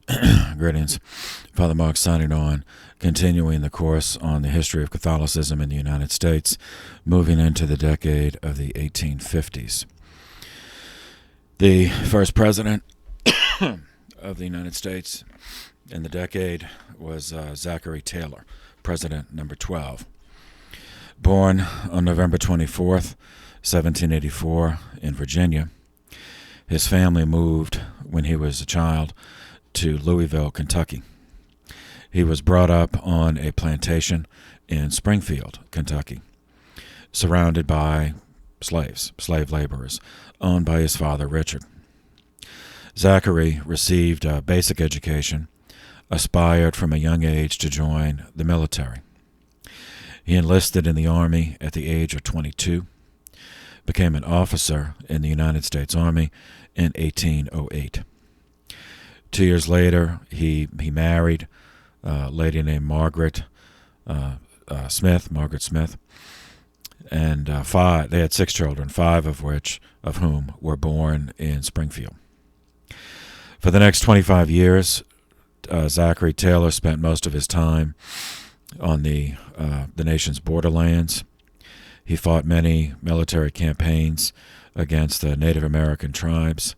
Greetings. Father Mark signing on, continuing the course on the history of Catholicism in the United States, moving into the decade of the 1850s. The first president of the United States in the decade was Zachary Taylor, president number 12. Born on November 24th, 1784, in Virginia, his family moved when he was a child to Louisville, Kentucky. He was brought up on a plantation in Springfield, Kentucky, surrounded by slave laborers, owned by his father, Richard. Zachary received a basic education, aspired from a young age to join the military. He enlisted in the Army at the age of 22, became an officer in the United States Army in 1808. 2 years later, he married a lady named Margaret Smith, and they had 6 children, 5 of whom were born in Springfield. For the next 25 years, Zachary Taylor spent most of his time on the nation's borderlands. He fought many military campaigns against the Native American tribes,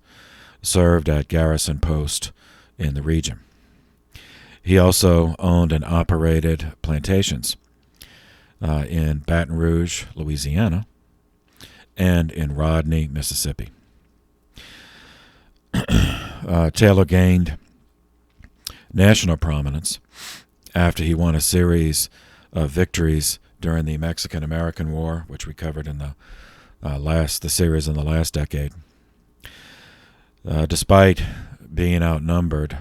served at garrison post in the region. He also owned and operated plantations in Baton Rouge, Louisiana, and in Rodney, Mississippi. Taylor gained national prominence after he won a series of victories during the Mexican-American War, which we covered in the series in the last decade. Despite being outnumbered,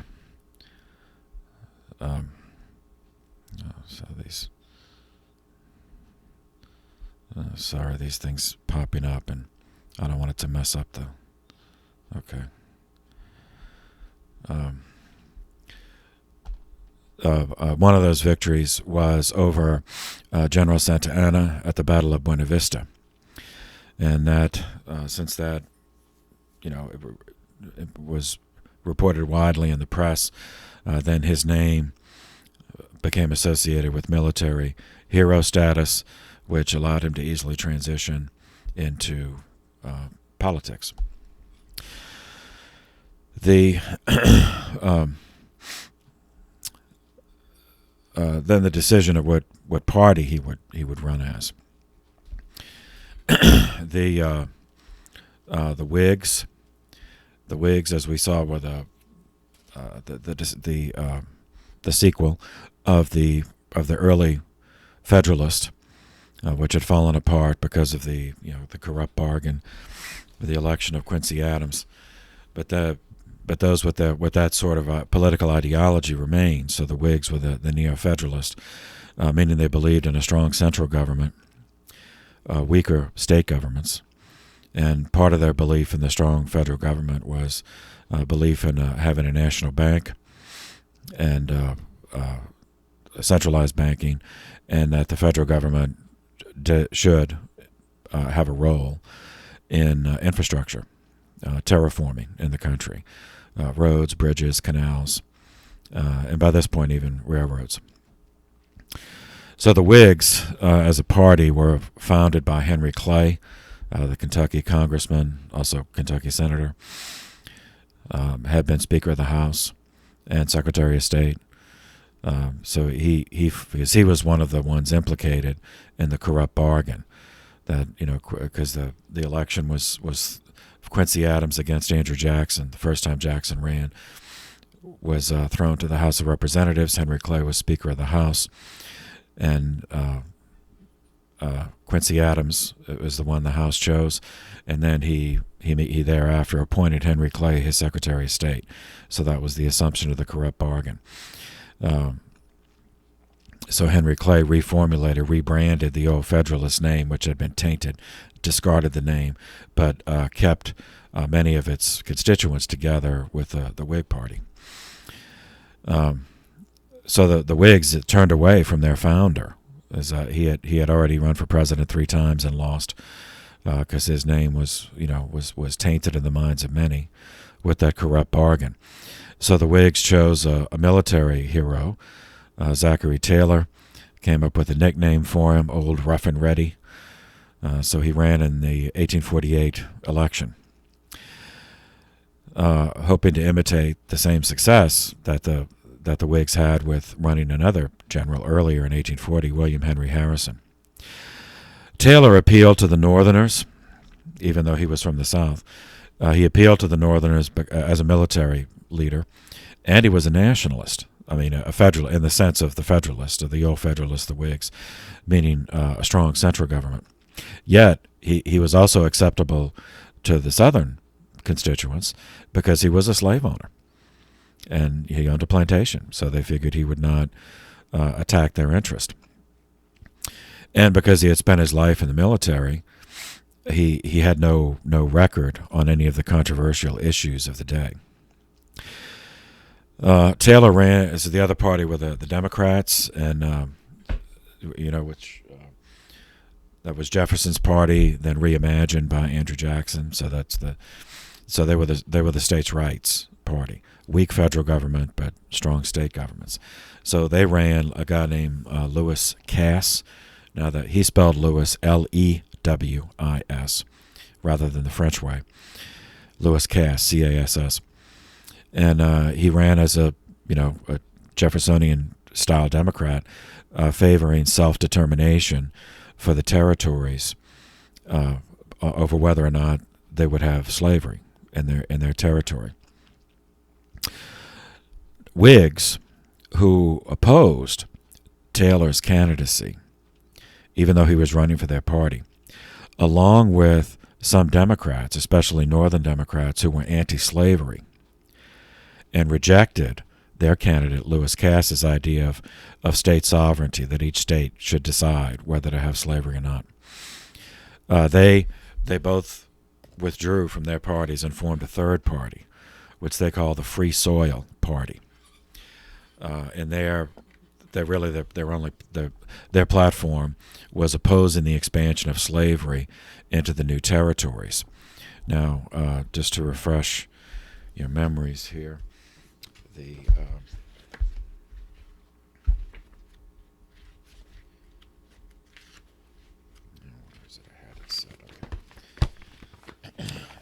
these things popping up, and I don't want it to mess up the. Okay. One of those victories was over General Santa Anna at the Battle of Buena Vista, and that since that, it was reported widely in the press, then his name became associated with military hero status, which allowed him to easily transition into politics. Then the decision of what party he would run as. The Whigs, as we saw, were the sequel of the early Federalist, which had fallen apart because of the corrupt bargain with the election of Quincy Adams. But those with that sort of political ideology remained. So the Whigs were the Neo-Federalists, meaning they believed in a strong central government, weaker state governments, and part of their belief in the strong federal government was belief in having a national bank and centralized banking, and that the federal government should have a role in infrastructure, terraforming in the country. Roads, bridges, canals, and by this point even railroads. So the Whigs, as a party, were founded by Henry Clay, the Kentucky congressman, also Kentucky senator, had been Speaker of the House and Secretary of State. So he was one of the ones implicated in the corrupt bargain, that because the election was Quincy Adams against Andrew Jackson. The first time Jackson ran was thrown to the House of Representatives. Henry Clay was Speaker of the House, and Quincy Adams was the one the House chose, and then he thereafter appointed Henry Clay his Secretary of State. So that was the assumption of the corrupt bargain. So Henry Clay rebranded the old Federalist name, which had been tainted, discarded the name, but kept many of its constituents together with the Whig Party. So the Whigs turned away from their founder, as he had already run for president 3 times and lost, because his name was tainted in the minds of many with that corrupt bargain. So the Whigs chose a military hero, Zachary Taylor, came up with a nickname for him, Old Rough and Ready. So he ran in the 1848 election, hoping to imitate the same success that the Whigs had with running another general earlier in 1840, William Henry Harrison. Taylor appealed to the Northerners, even though he was from the South. He appealed to the Northerners as a military leader, and he was a nationalist. I mean, a federal in the sense of the Federalist, of the old Federalists, the Whigs, meaning a strong central government. Yet he was also acceptable to the Southern constituents because he was a slave owner, and he owned a plantation, so they figured he would not attack their interest. And because he had spent his life in the military, he had no record on any of the controversial issues of the day. Taylor ran as the other party were the Democrats, and which that was Jefferson's party, then reimagined by Andrew Jackson. So they were the states' rights party, weak federal government but strong state governments. So they ran a guy named Lewis Cass. Now that he spelled Lewis Lewis rather than the French way, Lewis Cass, Cass. And he ran as a Jeffersonian-style Democrat, favoring self-determination for the territories over whether or not they would have slavery in their territory. Whigs, who opposed Taylor's candidacy, even though he was running for their party, along with some Democrats, especially Northern Democrats, who were anti-slavery, and rejected their candidate, Lewis Cass's idea of state sovereignty, that each state should decide whether to have slavery or not. They both withdrew from their parties and formed a third party, which they call the Free Soil Party. And their platform was opposing the expansion of slavery into the new territories. Now, just to refresh your memories here,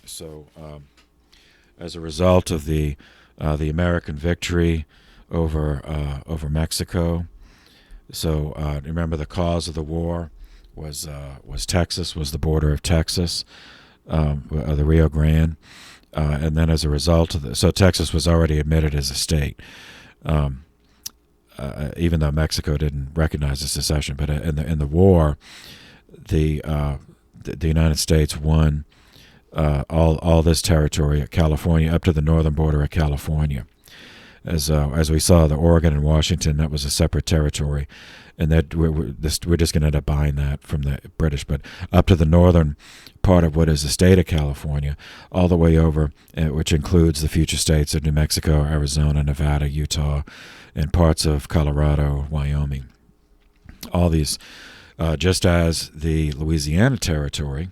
So, as a result of the American victory over Mexico, so remember the cause of the war was Texas, was the border of Texas, the Rio Grande. And then as a result of this, so Texas was already admitted as a state, even though Mexico didn't recognize the secession. But in the war, the United States won all this territory at California, up to the northern border of California. As we saw, the Oregon and Washington, that was a separate territory, and that we're just going to end up buying that from the British. But up to the northern part of what is the state of California, all the way over, which includes the future states of New Mexico, Arizona, Nevada, Utah, and parts of Colorado, Wyoming. All these, just as the Louisiana Territory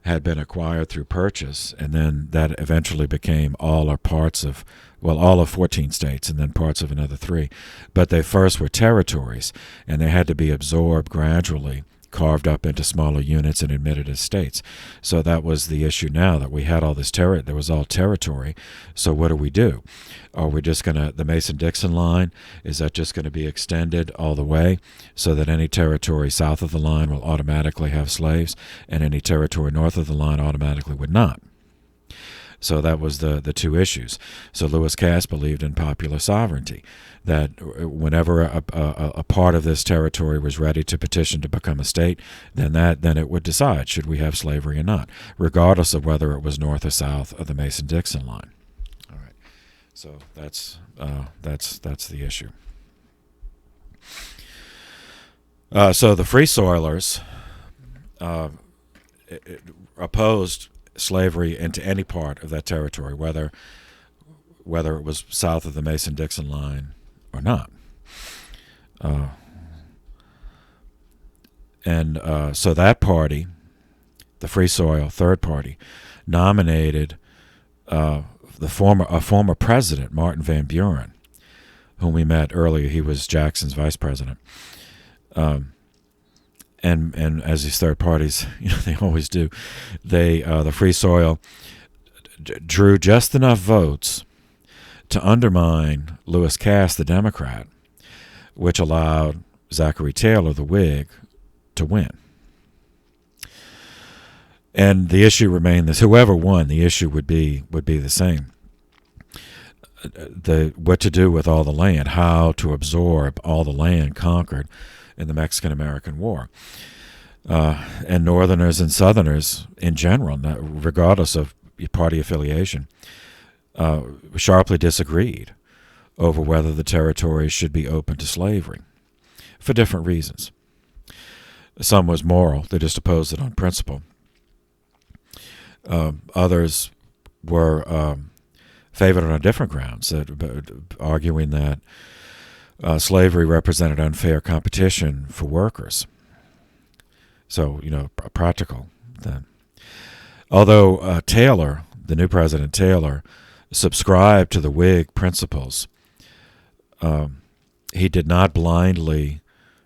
had been acquired through purchase, and then that eventually became all or parts of, all of 14 states and then parts of another 3. But they first were territories, and they had to be absorbed gradually, carved up into smaller units and admitted as states. So that was the issue now, that we had all this there was all territory. So what do? Are we just going to, the Mason-Dixon line, is that just going to be extended all the way so that any territory south of the line will automatically have slaves and any territory north of the line automatically would not? So that was the two issues. So Lewis Cass believed in popular sovereignty, that whenever a part of this territory was ready to petition to become a state, then it would decide, should we have slavery or not, regardless of whether it was north or south of the Mason-Dixon line. All right. So that's the issue. So the Free Soilers opposed slavery into any part of that territory, whether it was south of the Mason-Dixon line or not. So that party, the Free Soil Third Party, nominated former president, Martin Van Buren, whom we met earlier. He was Jackson's vice president. And as these third parties, they always do, the Free Soil drew just enough votes to undermine Lewis Cass, the Democrat, which allowed Zachary Taylor, the Whig, to win. And the issue remained this: whoever won, the issue would be the same. What to do with all the land, how to absorb all the land conquered in the Mexican-American War. And Northerners and Southerners in general, regardless of party affiliation, sharply disagreed over whether the territories should be open to slavery for different reasons. Some was moral; they just opposed it on principle. Others were favored on different grounds, arguing that slavery represented unfair competition for workers. So, practical then. Although Taylor, the new President Taylor, subscribed to the Whig principles, he did not blindly,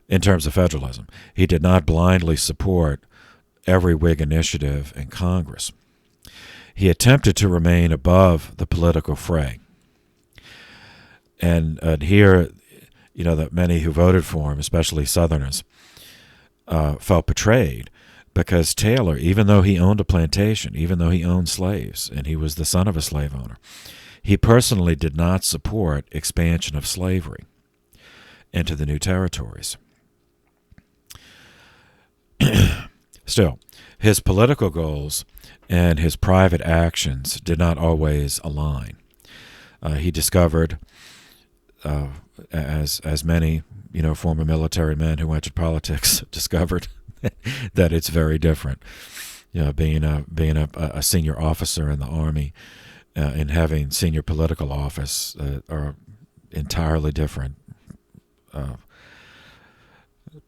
in terms of federalism, he did not blindly support every Whig initiative in Congress. He attempted to remain above the political fray. And here, that many who voted for him, especially Southerners, felt betrayed because Taylor, even though he owned a plantation, even though he owned slaves, and he was the son of a slave owner, he personally did not support expansion of slavery into the new territories. Still, his political goals and his private actions did not always align. He discovered, as many former military men who entered politics discovered, that it's very different. Being a senior officer in the Army and having senior political office are entirely different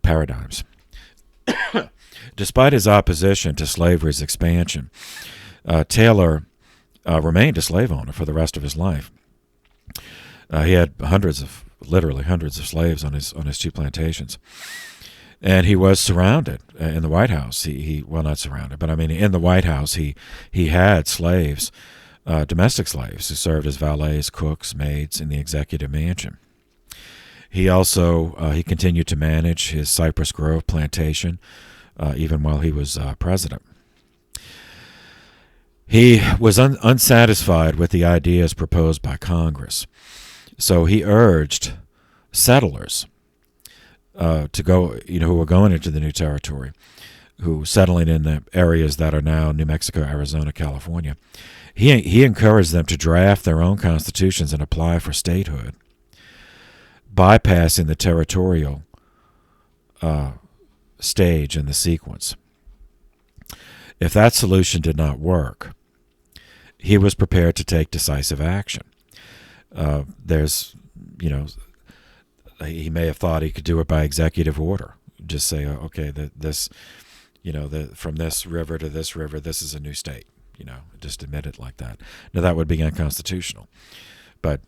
paradigms. Despite his opposition to slavery's expansion, Taylor remained a slave owner for the rest of his life. He had literally hundreds of slaves on his two plantations, and he was surrounded in the White House. Not surrounded, but in the White House, he had slaves, domestic slaves, who served as valets, cooks, maids in the executive mansion. He also he continued to manage his Cypress Grove plantation, even while he was president. He was unsatisfied with the ideas proposed by Congress, so he urged settlers to go, who were going into the new territory, who settling in the areas that are now New Mexico, Arizona, California. He encouraged them to draft their own constitutions and apply for statehood, bypassing the territorial stage in the sequence. If that solution did not work, he was prepared to take decisive action. He may have thought he could do it by executive order. Just say, okay, from this river to this river, this is a new state. Just admit it like that. Now that would be unconstitutional. But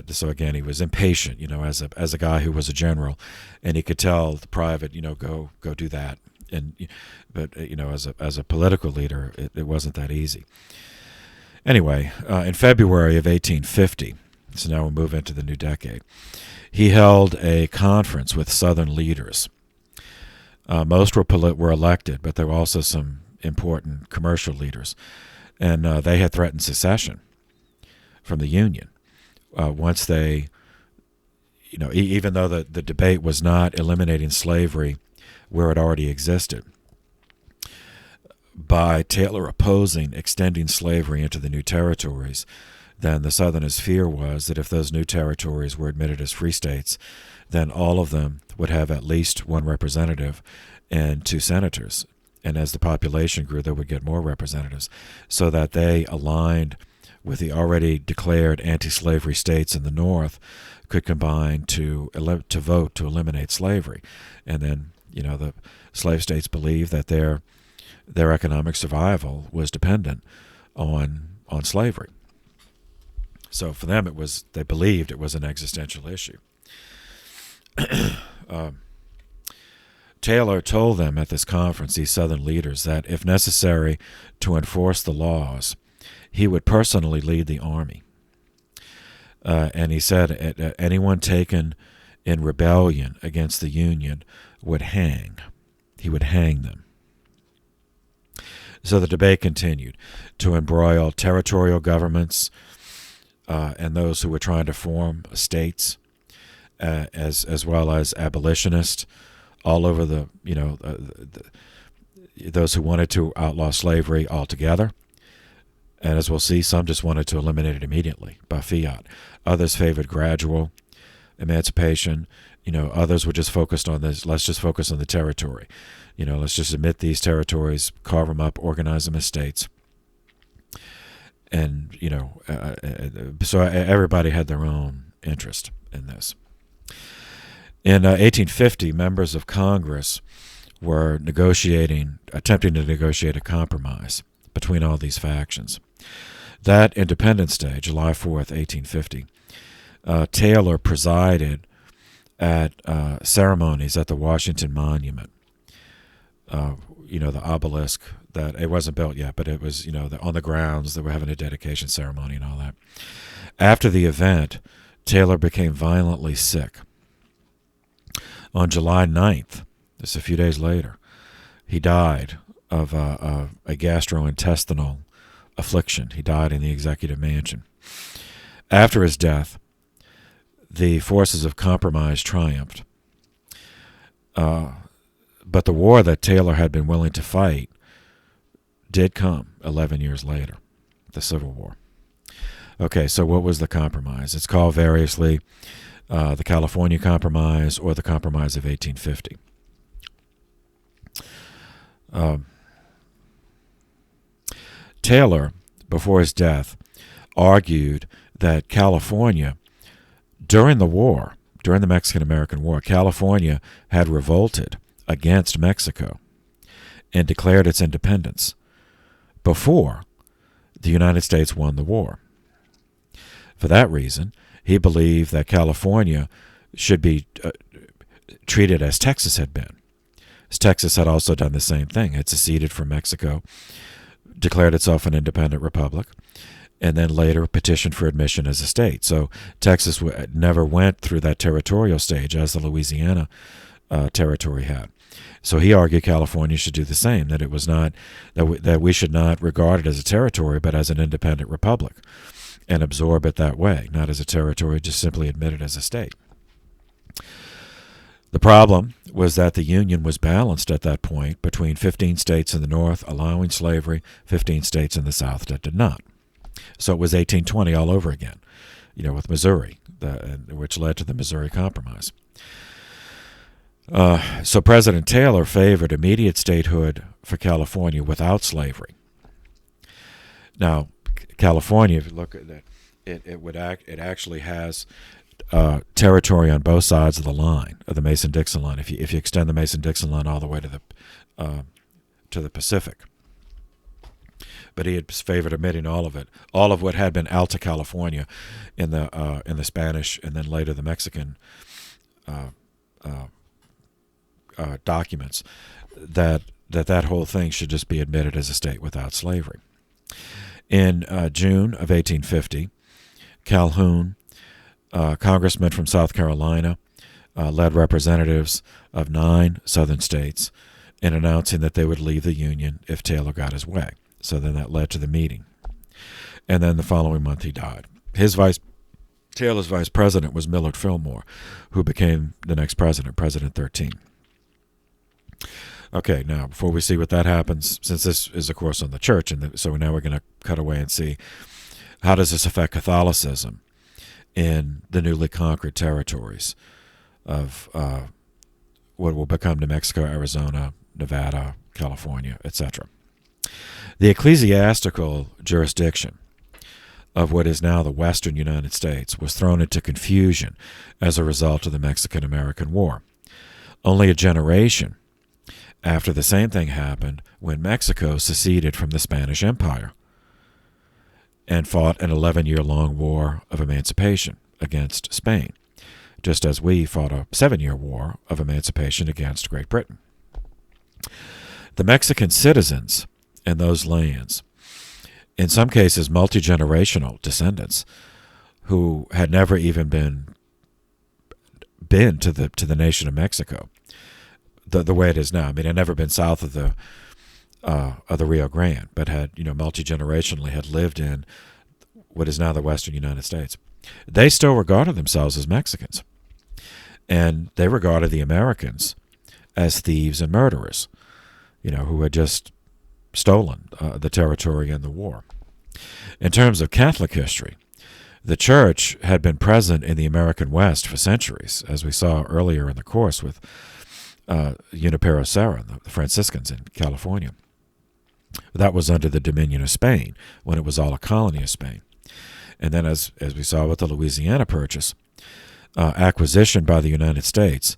so again, he was impatient. As a guy who was a general, and he could tell the private, go do that. But as a political leader, it wasn't that easy. Anyway, in February of 1850, so now we'll move into the new decade, he held a conference with Southern leaders. Most were elected, but there were also some important commercial leaders, and they had threatened secession from the Union. Once they, even though the debate was not eliminating slavery where it already existed, by Taylor opposing extending slavery into the new territories, then the Southerners' fear was that if those new territories were admitted as free states, then all of them would have at least one representative and two senators. And as the population grew, they would get more representatives, so that they aligned with the already declared anti-slavery states in the North, could combine to vote to eliminate slavery. And then, the slave states believed that their economic survival was dependent on slavery. So for them, they believed it was an existential issue. Taylor told them at this conference, these Southern leaders, that if necessary to enforce the laws, he would personally lead the army. And he said anyone taken in rebellion against the Union would hang. He would hang them. So the debate continued to embroil territorial governments and those who were trying to form states, as well as abolitionists all over those who wanted to outlaw slavery altogether. And as we'll see, some just wanted to eliminate it immediately by fiat. Others favored gradual emancipation. Others were just focused on this. Let's just focus on the territory. Let's just admit these territories, carve them up, organize them as states. And, so everybody had their own interest in this. In 1850, members of Congress were attempting to negotiate a compromise between all these factions. That Independence Day, July 4th, 1850, Taylor presided at ceremonies at the Washington Monument. The obelisk that it wasn't built yet, but it was, on the grounds. They were having a dedication ceremony and all that. After the event, Taylor became violently sick. On July 9th, just a few days later, he died of a gastrointestinal affliction. He died in the executive mansion. After his death, the forces of compromise triumphed. But the war that Taylor had been willing to fight did come 11 years later, the Civil War. Okay, so what was the compromise? It's called variously the California Compromise or the Compromise of 1850. Taylor, before his death, argued that California, during the Mexican-American War, California had revolted against Mexico and declared its independence before the United States won the war. For that reason, he believed that California should be treated as Texas had been. Texas had also done the same thing. It seceded from Mexico, declared itself an independent republic, and then later petitioned for admission as a state. So Texas never went through that territorial stage as the Louisiana territory had. So he argued California should do the same, that it was not that we should not regard it as a territory, but as an independent republic, and absorb it that way, not as a territory, just simply admit it as a state. The problem was that the Union was balanced at that point between 15 states in the North allowing slavery, 15 states in the South that did not. So it was 1820 all over again, with Missouri, which led to the Missouri Compromise. So President Taylor favored immediate statehood for California without slavery. Now, California, if you look at it, it actually has territory on both sides of the line, of the Mason-Dixon line. If you extend the Mason-Dixon line all the way to the Pacific, but he had favored omitting all of it, all of what had been Alta California in the Spanish and then later the Mexican documents, that whole thing should just be admitted as a state without slavery. In June of 1850, Calhoun, congressman from South Carolina, led representatives of 9 southern states in announcing that they would leave the Union if Taylor got his way. So then that led to the meeting. And then the following month he died. Taylor's vice president was Millard Fillmore, who became the next president, President 13. Okay, now before we see what that happens, since this is, of course, on the church, so now we're going to cut away and see how does this affect Catholicism in the newly conquered territories of what will become New Mexico, Arizona, Nevada, California, etc. The ecclesiastical jurisdiction of what is now the western United States was thrown into confusion as a result of the Mexican-American War. Only a generation after the same thing happened when Mexico seceded from the Spanish Empire. and fought an 11-year-long war of emancipation against Spain, just as we fought a 7-year war of emancipation against Great Britain. The Mexican citizens in those lands, in some cases multi-generational descendants, who had never even been to the nation of Mexico, the way it is now. I mean, had never been south of the Rio Grande, but had, multi-generationally had lived in what is now the western United States. They still regarded themselves as Mexicans, and they regarded the Americans as thieves and murderers, who had just stolen the territory in the war. In terms of Catholic history, the Church had been present in the American West for centuries, as we saw earlier in the course with Junipero Serra, the Franciscans in California. That was under the dominion of Spain, when it was all a colony of Spain. And then, as we saw with the Louisiana Purchase, acquisition by the United States,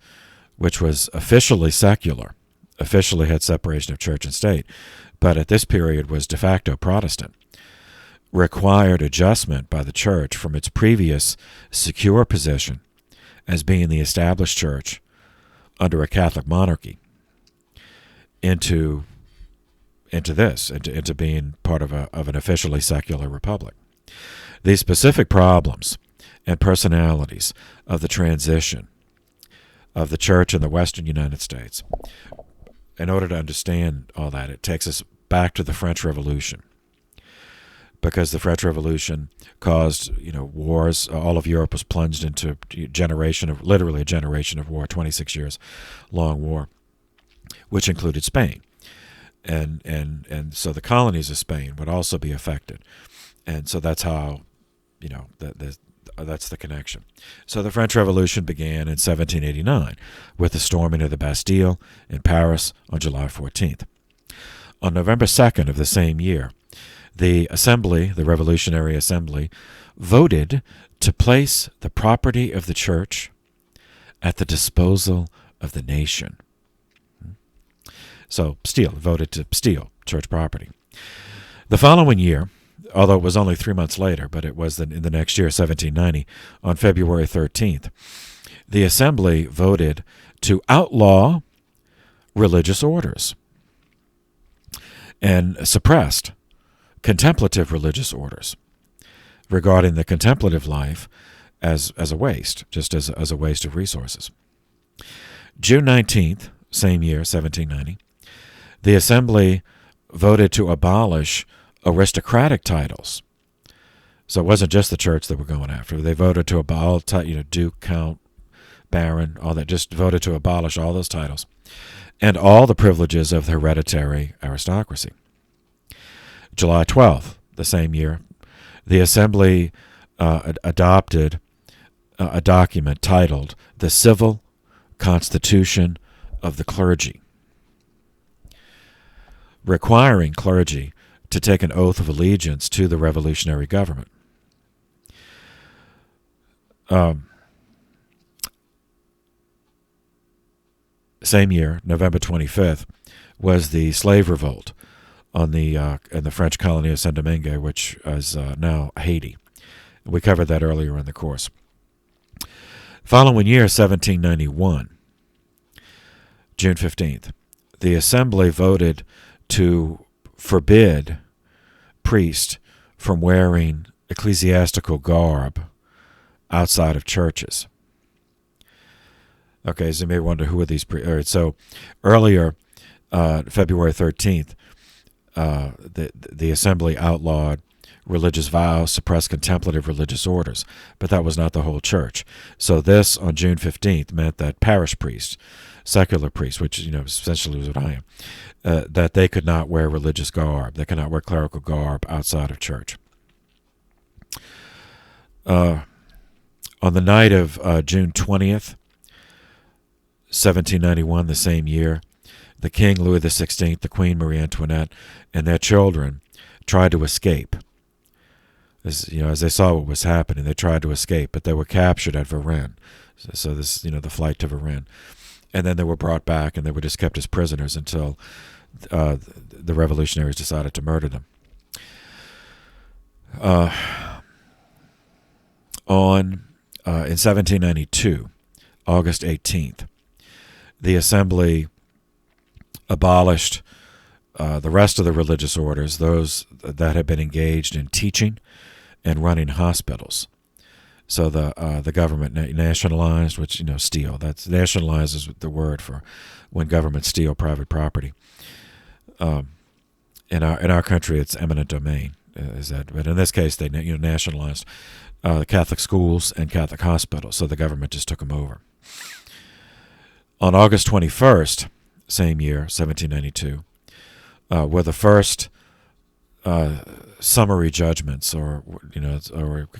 which was officially secular, officially had separation of church and state, but at this period was de facto Protestant, required adjustment by the Church from its previous secure position as being the established church under a Catholic monarchy into being part of an officially secular republic. These specific problems and personalities of the transition of the church in the western United States, in order to understand all that, it takes us back to the French Revolution, because the French Revolution caused, wars. All of Europe was plunged into literally a generation of war, 26 years long war, which included Spain. And so the colonies of Spain would also be affected. And so that's how, that's the connection. So the French Revolution began in 1789 with the storming of the Bastille in Paris on July 14th. On November 2nd of the same year, the Revolutionary Assembly, voted to place the property of the church at the disposal of the nation. So voted to steal church property. The following year, although it was only 3 months later, but it was in the next year, 1790, on February 13th, the Assembly voted to outlaw religious orders and suppressed contemplative religious orders, regarding the contemplative life as a waste, just as a waste of resources. June 19th, same year, 1790, the Assembly voted to abolish aristocratic titles. So it wasn't just the church that were going after. They voted to abolish, Duke, Count, Baron, all that, just voted to abolish all those titles and all the privileges of the hereditary aristocracy. July 12th, the same year, the Assembly adopted a document titled The Civil Constitution of the Clergy, requiring clergy to take an oath of allegiance to the revolutionary government. Same year, November 25th, was the slave revolt in the French colony of Saint Domingue, which is now Haiti. We covered that earlier in the course. Following year, 1791, June 15th, the Assembly voted to forbid priests from wearing ecclesiastical garb outside of churches. Okay, so you may wonder, who are these priests? All right, so earlier, February 13th, the Assembly outlawed religious vows, suppressed contemplative religious orders, but that was not the whole church. So this, on June 15th, meant that parish priests, secular priests, which essentially was what I am, that they could not wear religious garb. They could not wear clerical garb outside of church. On the night of June 20th, 1791, the same year, the King Louis XVI, the Queen Marie Antoinette, and their children tried to escape. As they saw what was happening, they tried to escape, but they were captured at Varennes. So this, the flight to Varennes, and then they were brought back, and they were just kept as prisoners until the revolutionaries decided to murder them. In 1792, August 18th, the Assembly abolished the rest of the religious orders, those that had been engaged in teaching and running hospitals. So the government nationalized, which, steal. That's nationalized is the word for when governments steal private property. In our country, it's eminent domain. But in this case, they nationalized the Catholic schools and Catholic hospitals, so the government just took them over. On August 21st, same year, 1792, were the first summary judgments, or we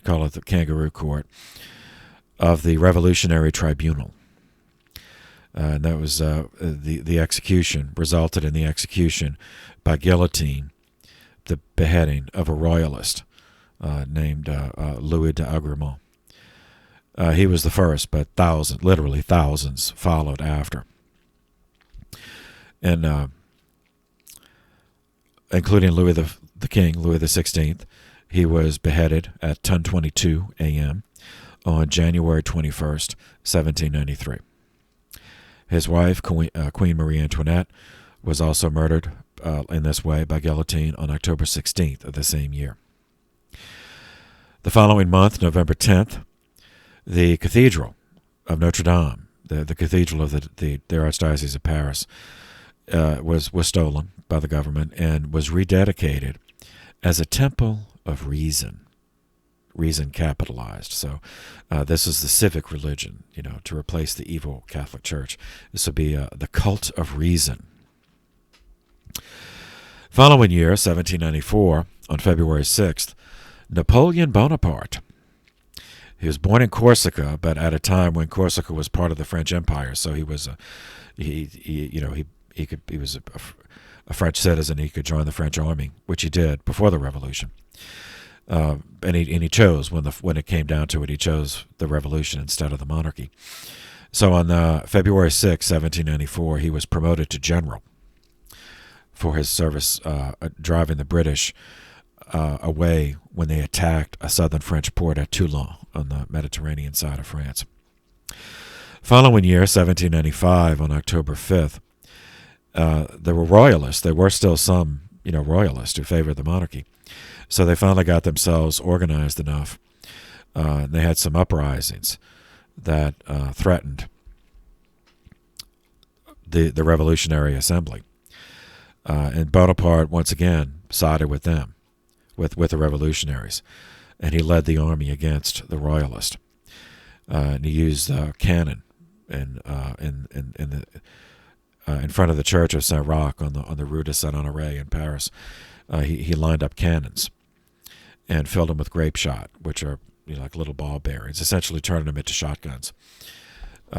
call it the Kangaroo Court, of the Revolutionary Tribunal. And that was the execution, resulted in the execution by guillotine, the beheading of a royalist named Louis d'Agremont. He was the first, but literally thousands followed after. And including Louis the King, Louis XVI, he was beheaded at 10:22 a.m. on January 21st, 1793. His wife, Queen Marie Antoinette, was also murdered in this way by guillotine on October 16th of the same year. The following month, November 10th, the Cathedral of Notre Dame, the cathedral of the Archdiocese of Paris, was stolen by the government and was rededicated as a temple of reason. Reason capitalized. So this is the civic religion, to replace the evil Catholic Church. This would be the cult of reason. Following year, 1794, on February 6th, Napoleon Bonaparte. He was born in Corsica, but at a time when Corsica was part of the French Empire, so he was he was a French citizen. He could join the French army, which he did before the Revolution. And he chose, when it came down to it, he chose the revolution instead of the monarchy. So on February 6, 1794, he was promoted to general for his service driving the British away when they attacked a southern French port at Toulon on the Mediterranean side of France. Following year, 1795, on October 5th, there were royalists. There were still some, royalists who favored the monarchy. So they finally got themselves organized enough. They had some uprisings that threatened the Revolutionary Assembly. And Bonaparte, once again, sided with them, with the revolutionaries. And he led the army against the royalists. And he used cannon in front of the Church of Saint Roch on the Rue de Saint-Honoré in Paris. He lined up cannons and filled them with grape shot, which are like little ball bearings, essentially turning them into shotguns.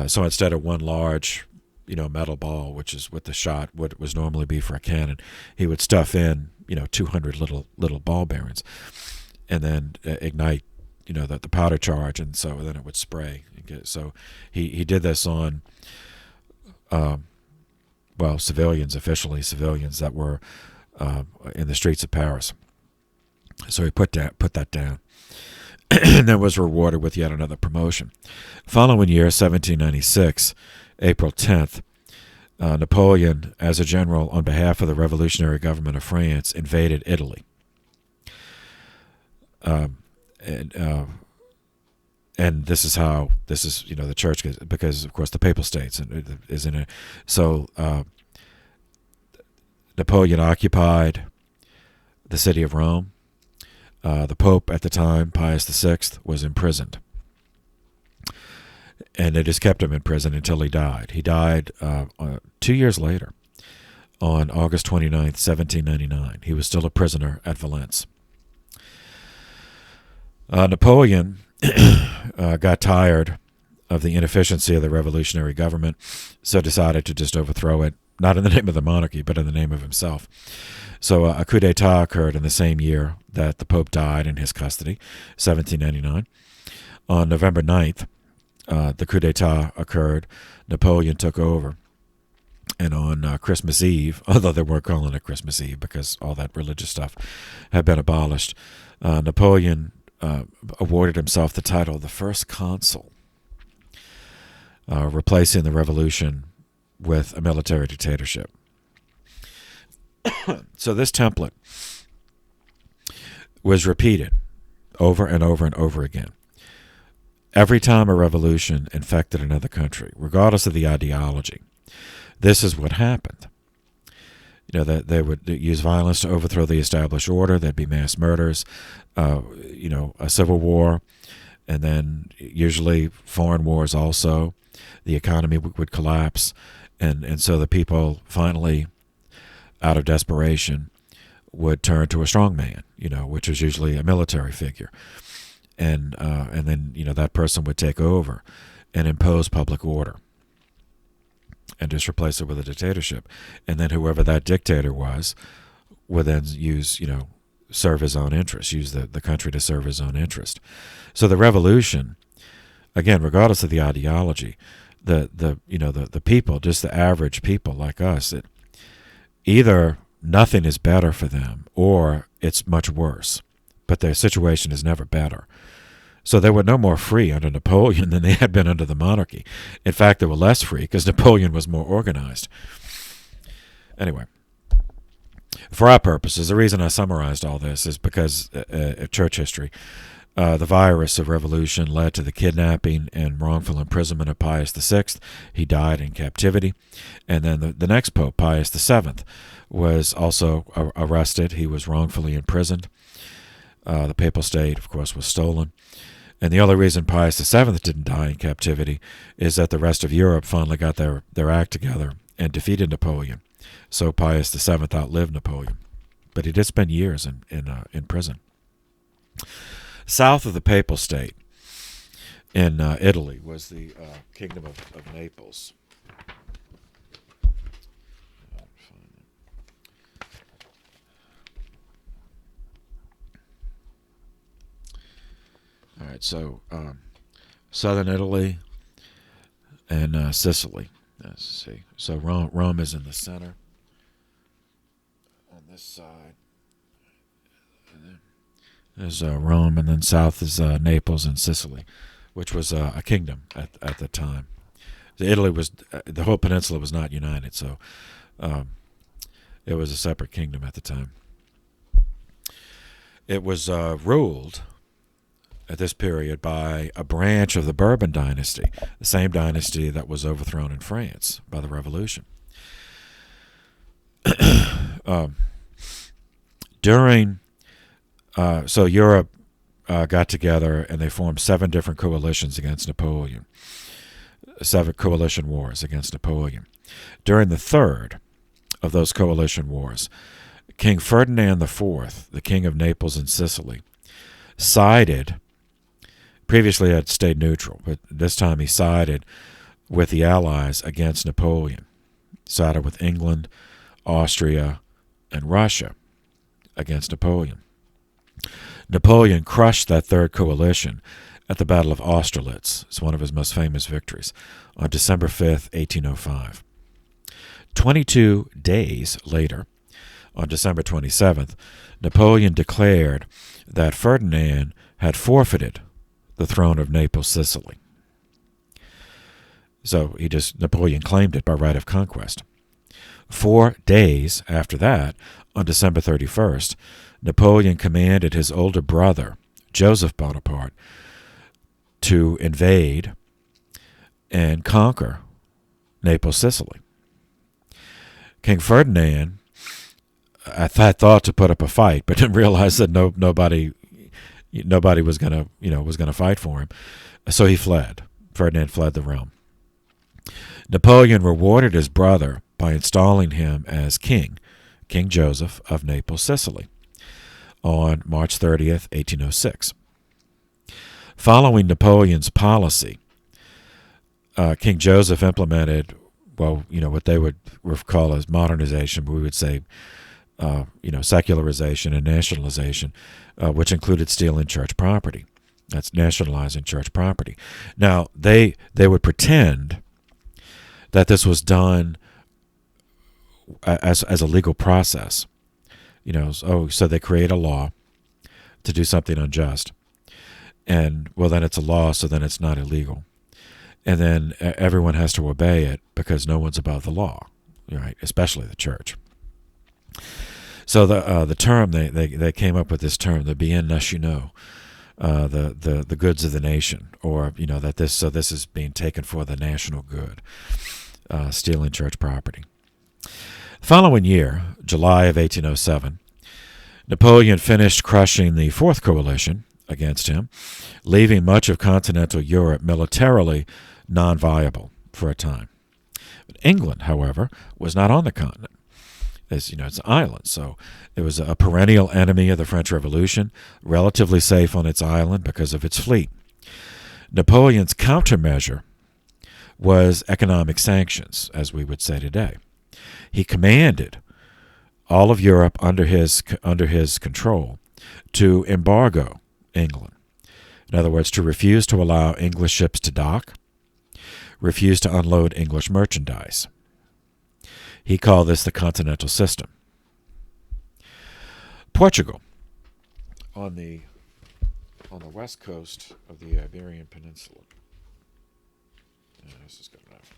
So instead of one large, metal ball, which is what the shot would normally be for a cannon, he would stuff in, 200 little ball bearings, and then ignite, the powder charge, and so then it would spray. So he did this on, civilians that were in the streets of Paris. So he put that down, and then was rewarded with yet another promotion. Following year, 1796, April 10th, Napoleon, as a general on behalf of the revolutionary government of France, invaded Italy. And this is the church, because of course the Papal States is in it. So Napoleon occupied the city of Rome. The Pope at the time, Pius VI, was imprisoned. And they just kept him in prison until he died. He died 2 years later, on August 29th, 1799. He was still a prisoner at Valence. Napoleon got tired of the inefficiency of the revolutionary government, so decided to just overthrow it, not in the name of the monarchy, but in the name of himself. So a coup d'etat occurred in the same year that the Pope died in his custody, 1799. On November 9th, the coup d'etat occurred. Napoleon took over And on Christmas Eve, although they weren't calling it Christmas Eve because all that religious stuff had been abolished, Napoleon awarded himself the title of the first consul, replacing the revolution with a military dictatorship. So this template was repeated over and over and over again. Every time a revolution infected another country, regardless of the ideology, this is what happened. That they would use violence to overthrow the established order. There'd be mass murders, a civil war, and then usually foreign wars also. The economy would collapse, and so the people finally, out of desperation, would turn to a strongman, which was usually a military figure. And then, that person would take over and impose public order and just replace it with a dictatorship. And then whoever that dictator was would then serve his own interest, use the country to serve his own interest. So the revolution, again, regardless of the ideology, the people, just the average people like us, either nothing is better for them or it's much worse. But their situation is never better. So they were no more free under Napoleon than they had been under the monarchy. In fact, they were less free because Napoleon was more organized. Anyway, for our purposes, the reason I summarized all this is because of church history. The virus of revolution led to the kidnapping and wrongful imprisonment of Pius VI. He died in captivity. And then the next pope, Pius VII, was also arrested. He was wrongfully imprisoned. The papal state, of course, was stolen. And the only reason Pius VII didn't die in captivity is that the rest of Europe finally got their act together and defeated Napoleon. So Pius VII outlived Napoleon. But he did spend years in prison. South of the papal state in Italy was the Kingdom of Naples. All right, so southern Italy and Sicily. Let's see. So Rome is in the center. On this side, there's Rome, and then south is Naples and Sicily, which was a kingdom at the time. Italy was the whole peninsula was not united, so it was a separate kingdom at the time. It was ruled at this period by a branch of the Bourbon dynasty, the same dynasty that was overthrown in France by the Revolution. So Europe got together and they formed 7 different coalitions against Napoleon, 7 coalition wars against Napoleon. During the third of those coalition wars, King Ferdinand IV, the king of Naples and Sicily, previously had stayed neutral, but this time he sided with the Allies against Napoleon, sided with England, Austria, and Russia against Napoleon. Napoleon crushed that third coalition at the Battle of Austerlitz. It's one of his most famous victories on December 5th, 1805. 22 days later, on December 27th, Napoleon declared that Ferdinand had forfeited the throne of Naples, Sicily. So Napoleon claimed it by right of conquest. 4 days after that, on December 31st, Napoleon commanded his older brother, Joseph Bonaparte, to invade and conquer Naples, Sicily. King Ferdinand had thought to put up a fight, but didn't realize that nobody was gonna fight for him. So he fled. Ferdinand fled the realm. Napoleon rewarded his brother by installing him as king, King Joseph of Naples, Sicily, on March 30th, 1806. Following Napoleon's policy, King Joseph implemented, what they would call as modernization, but we would say, secularization and nationalization, which included stealing church property. That's nationalizing church property. Now, they would pretend that this was done as a legal process. So they create a law to do something unjust. And, well, then it's a law, so then it's not illegal. And then everyone has to obey it because no one's above the law, right? Especially the church. So the term, they came up with this term, the bien national, the goods of the nation, or, that this is being taken for the national good, stealing church property. The following year, July of 1807, Napoleon finished crushing the Fourth Coalition against him, leaving much of continental Europe militarily non-viable for a time. But England, however, was not on the continent. It's an island, so it was a perennial enemy of the French Revolution, relatively safe on its island because of its fleet. Napoleon's countermeasure was economic sanctions, as we would say today. He commanded all of Europe under his control to embargo England. In other words, to refuse to allow English ships to dock, refuse to unload English merchandise. He called this the Continental System. Portugal, on the west coast of the Iberian Peninsula. This is good enough.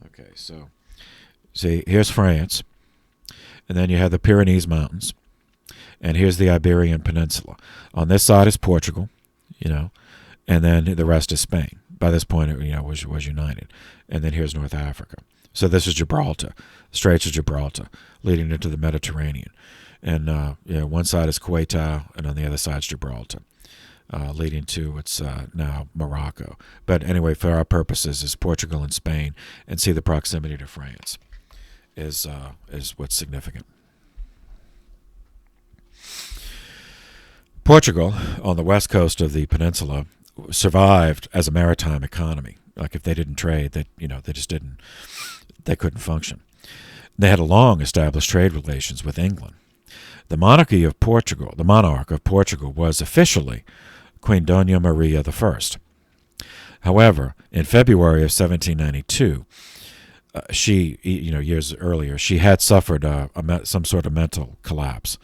Okay, so see, here's France, and then you have the Pyrenees Mountains, and here's the Iberian Peninsula. On this side is Portugal, and then the rest is Spain. By this point, it was united, and then here's North Africa. So this is Gibraltar, Straits of Gibraltar, leading into the Mediterranean, and one side is Kuwait, and on the other side is Gibraltar. Leading to its now Morocco. But anyway, for our purposes, is Portugal and Spain, and see the proximity to France is what's significant. Portugal, on the west coast of the peninsula, survived as a maritime economy. Like if they didn't trade, they couldn't function. They had a long established trade relations with England. The monarch of Portugal was officially Queen Dona Maria I. However, in February of 1792, she, years earlier, she had suffered some sort of mental collapse,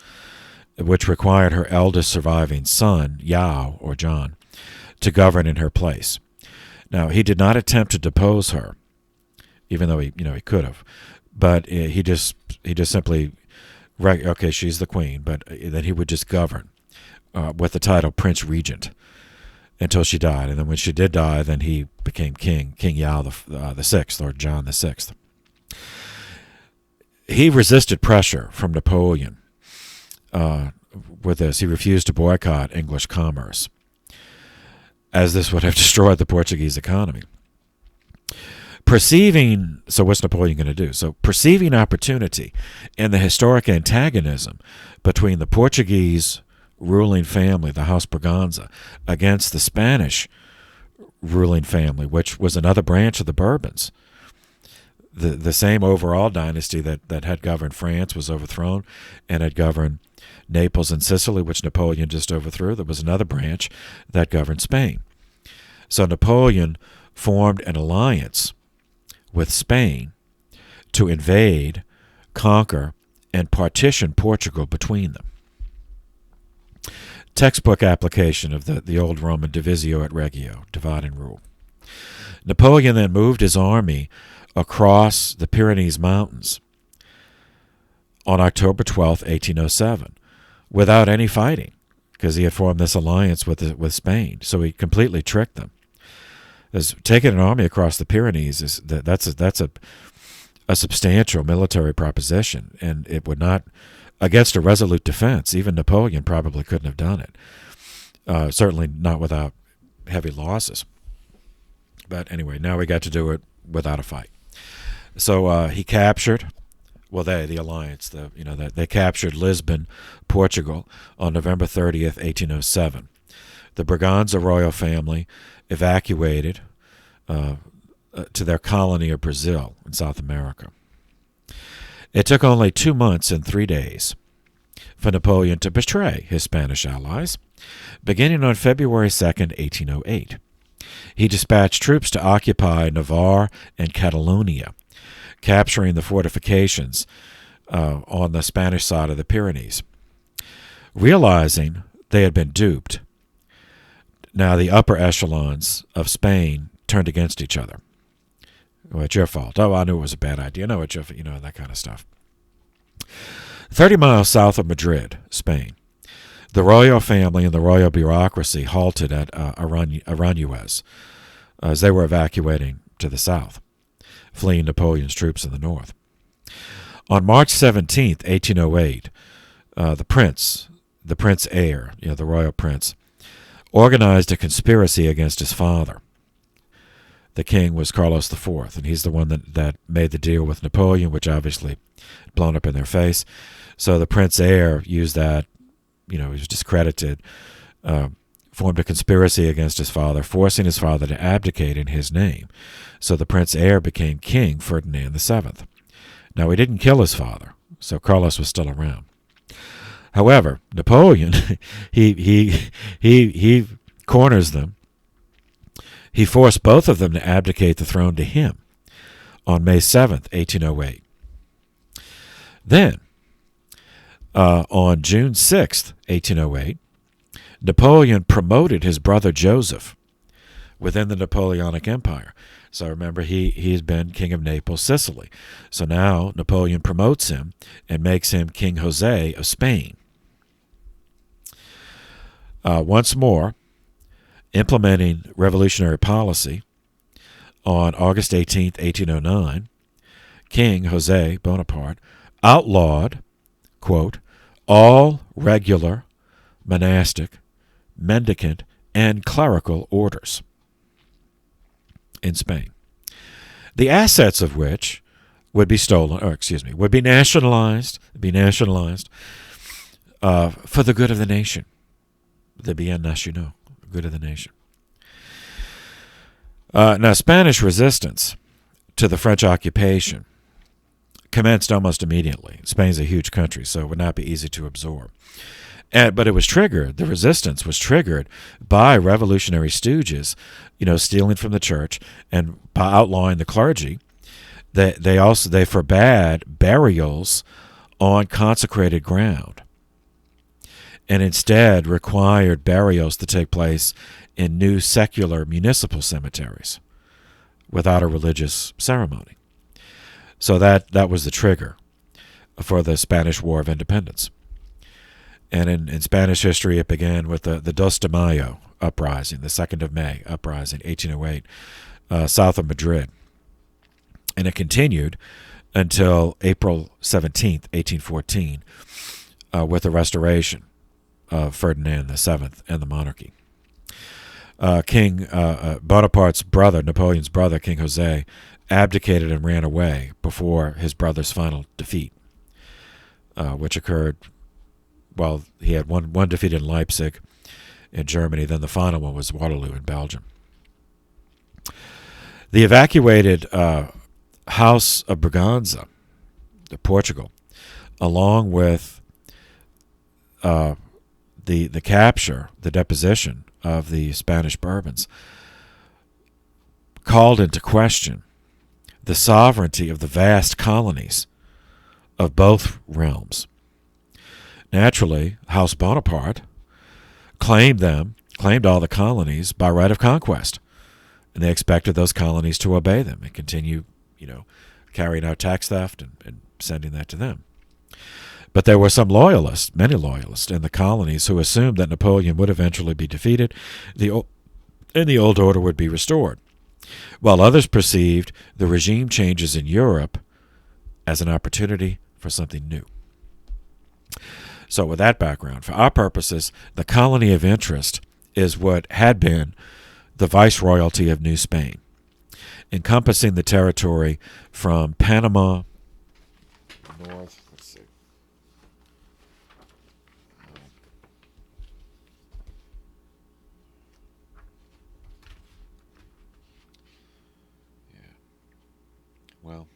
which required her eldest surviving son, Yao, or John, to govern in her place. Now, he did not attempt to depose her, even though he could have, but he just simply, okay, she's the queen, but then he would just govern. With the title Prince Regent until she died. And then when she did die, then he became King Yao the Sixth, or John the Sixth. He resisted pressure from Napoleon with this. He refused to boycott English commerce, as this would have destroyed the Portuguese economy. So what's Napoleon going to do? So perceiving opportunity in the historic antagonism between the Portuguese ruling family, the House Braganza, against the Spanish ruling family, which was another branch of the Bourbons. The same overall dynasty that had governed France was overthrown and had governed Naples and Sicily, which Napoleon just overthrew. There was another branch that governed Spain. So Napoleon formed an alliance with Spain to invade, conquer, and partition Portugal between them. Textbook application of the old Roman divisio et regio, divide and rule. Napoleon then moved his army across the Pyrenees Mountains on October 12, 1807, without any fighting, because he had formed this alliance with Spain. So he completely tricked them. As taking an army across the Pyrenees that's a substantial military proposition, and it would not, against a resolute defense, even Napoleon probably couldn't have done it. Certainly not without heavy losses. But anyway, now we got to do it without a fight. So he captured, the alliance, they captured Lisbon, Portugal, on November 30th, 1807. The Braganza royal family evacuated to their colony of Brazil in South America. It took only 2 months and 3 days for Napoleon to betray his Spanish allies, beginning on February 2nd, 1808. He dispatched troops to occupy Navarre and Catalonia, capturing the fortifications on the Spanish side of the Pyrenees. Realizing they had been duped, now the upper echelons of Spain turned against each other. Well, it's your fault. Oh, I knew it was a bad idea. No, it's your fault. That kind of stuff. 30 miles south of Madrid, Spain, the royal family and the royal bureaucracy halted at Aranjuez as they were evacuating to the south, fleeing Napoleon's troops in the north. On March 17th, 1808, the prince heir, the royal prince, organized a conspiracy against his father. The king was Carlos IV, and he's the one that made the deal with Napoleon, which obviously blown up in their face. So the prince heir used that, he was discredited, formed a conspiracy against his father, forcing his father to abdicate in his name. So the prince heir became King Ferdinand VII. Now, he didn't kill his father, so Carlos was still around. However, Napoleon, he corners them. He forced both of them to abdicate the throne to him on May 7th, 1808. Then, on June 6th, 1808, Napoleon promoted his brother Joseph within the Napoleonic Empire. So remember, he's been King of Naples, Sicily. So now Napoleon promotes him and makes him King Jose of Spain. Once more, implementing revolutionary policy, on August 18th, 1809, King Jose Bonaparte outlawed, quote, all regular, monastic, mendicant, and clerical orders in Spain, the assets of which would be nationalized for the good of the nation, the bien national, good of the nation. Now, Spanish resistance to the French occupation commenced almost immediately. Spain's a huge country, so it would not be easy to absorb. But the resistance was triggered by revolutionary stooges, stealing from the church, and by outlawing the clergy. They forbade burials on consecrated ground, and instead required burials to take place in new secular municipal cemeteries without a religious ceremony. So that was the trigger for the Spanish War of Independence. And in Spanish history, it began with the Dos de Mayo uprising, the 2nd of May uprising, 1808, south of Madrid. And it continued until April 17th, 1814, with the restoration of Ferdinand VII and the monarchy. King Bonaparte's brother, Napoleon's brother, King Jose, abdicated and ran away before his brother's final defeat, which occurred, he had one defeat in Leipzig in Germany, then the final one was Waterloo in Belgium. The evacuated House of Braganza, Portugal, along with the capture, the deposition of the Spanish Bourbons, called into question the sovereignty of the vast colonies of both realms. Naturally, House Bonaparte claimed all the colonies by right of conquest, and they expected those colonies to obey them and continue, carrying out tax theft and sending that to them. But there were some loyalists, many loyalists in the colonies, who assumed that Napoleon would eventually be defeated and the old order would be restored, while others perceived the regime changes in Europe as an opportunity for something new. So with that background, for our purposes, the colony of interest is what had been the Viceroyalty of New Spain, encompassing the territory from Panama north. Let's see. Well.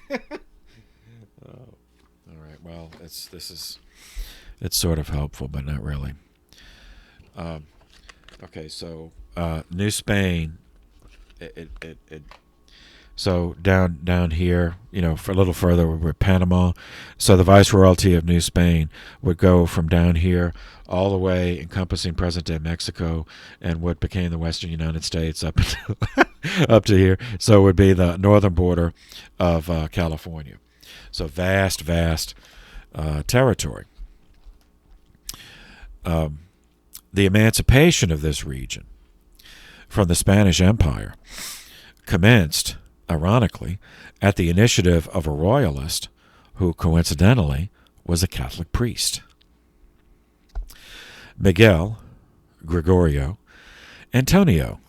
All right. Well, it's sort of helpful, but not really. Okay, so New Spain, so down here, for a little further, we're Panama. So the Viceroyalty of New Spain would go from down here all the way, encompassing present-day Mexico and what became the Western United States up up to here. So it would be the northern border of California. So vast territory. The emancipation of this region from the Spanish Empire commenced, ironically, at the initiative of a royalist who, coincidentally, was a Catholic priest. Miguel, Gregorio, Antonio,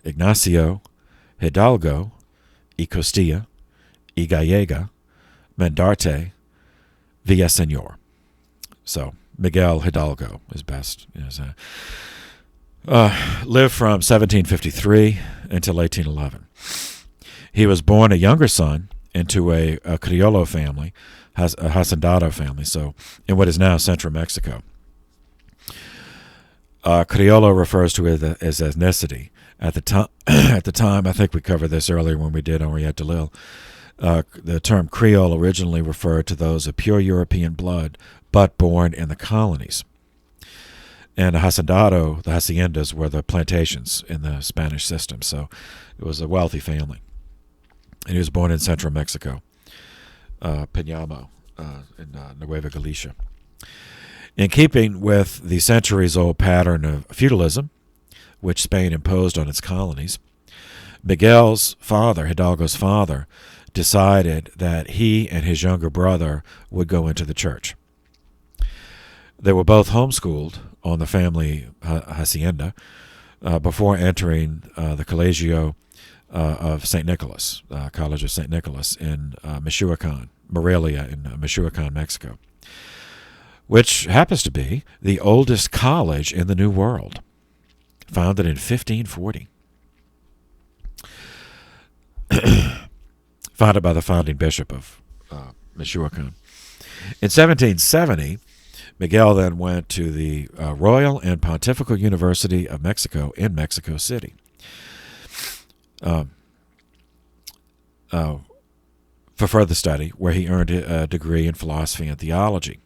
Ignacio, Hidalgo, y Costilla, y Gallega, Mendarte, Villaseñor. So Miguel Hidalgo is best. Lived from 1753 until 1811. He was born a younger son into a Criollo family, a Hacendado family, so in what is now central Mexico. Criollo refers to it as ethnicity. At the time, I think we covered this earlier when we did Henriette de Lille. The term Creole originally referred to those of pure European blood, but born in the colonies. And the haciendas were the plantations in the Spanish system, so it was a wealthy family. And he was born in central Mexico, Peñamo, in Nueva Galicia. In keeping with the centuries-old pattern of feudalism, which Spain imposed on its colonies, Miguel's father, Hidalgo's father, decided that he and his younger brother would go into the church. They were both homeschooled on the family hacienda before entering the Colegio of St. Nicholas, College of St. Nicholas in Michoacan, Morelia in Michoacan, Mexico, which happens to be the oldest college in the New World, founded in 1540. Founded by the founding bishop of Michoacan. In 1770, Miguel then went to the Royal and Pontifical University of Mexico in Mexico City for further study, where he earned a degree in philosophy and theology.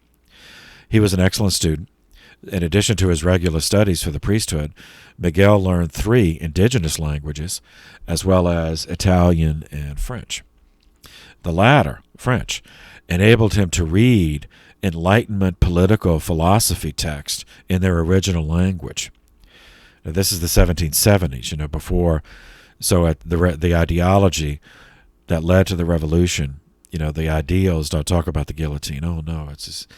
He was an excellent student. In addition to his regular studies for the priesthood, Miguel learned 3 indigenous languages, as well as Italian and French. The latter, French, enabled him to read Enlightenment political philosophy text in their original language. Now, this is the 1770s, before. So at the ideology that led to the revolution, the ideals don't talk about the guillotine. Oh, no, it's just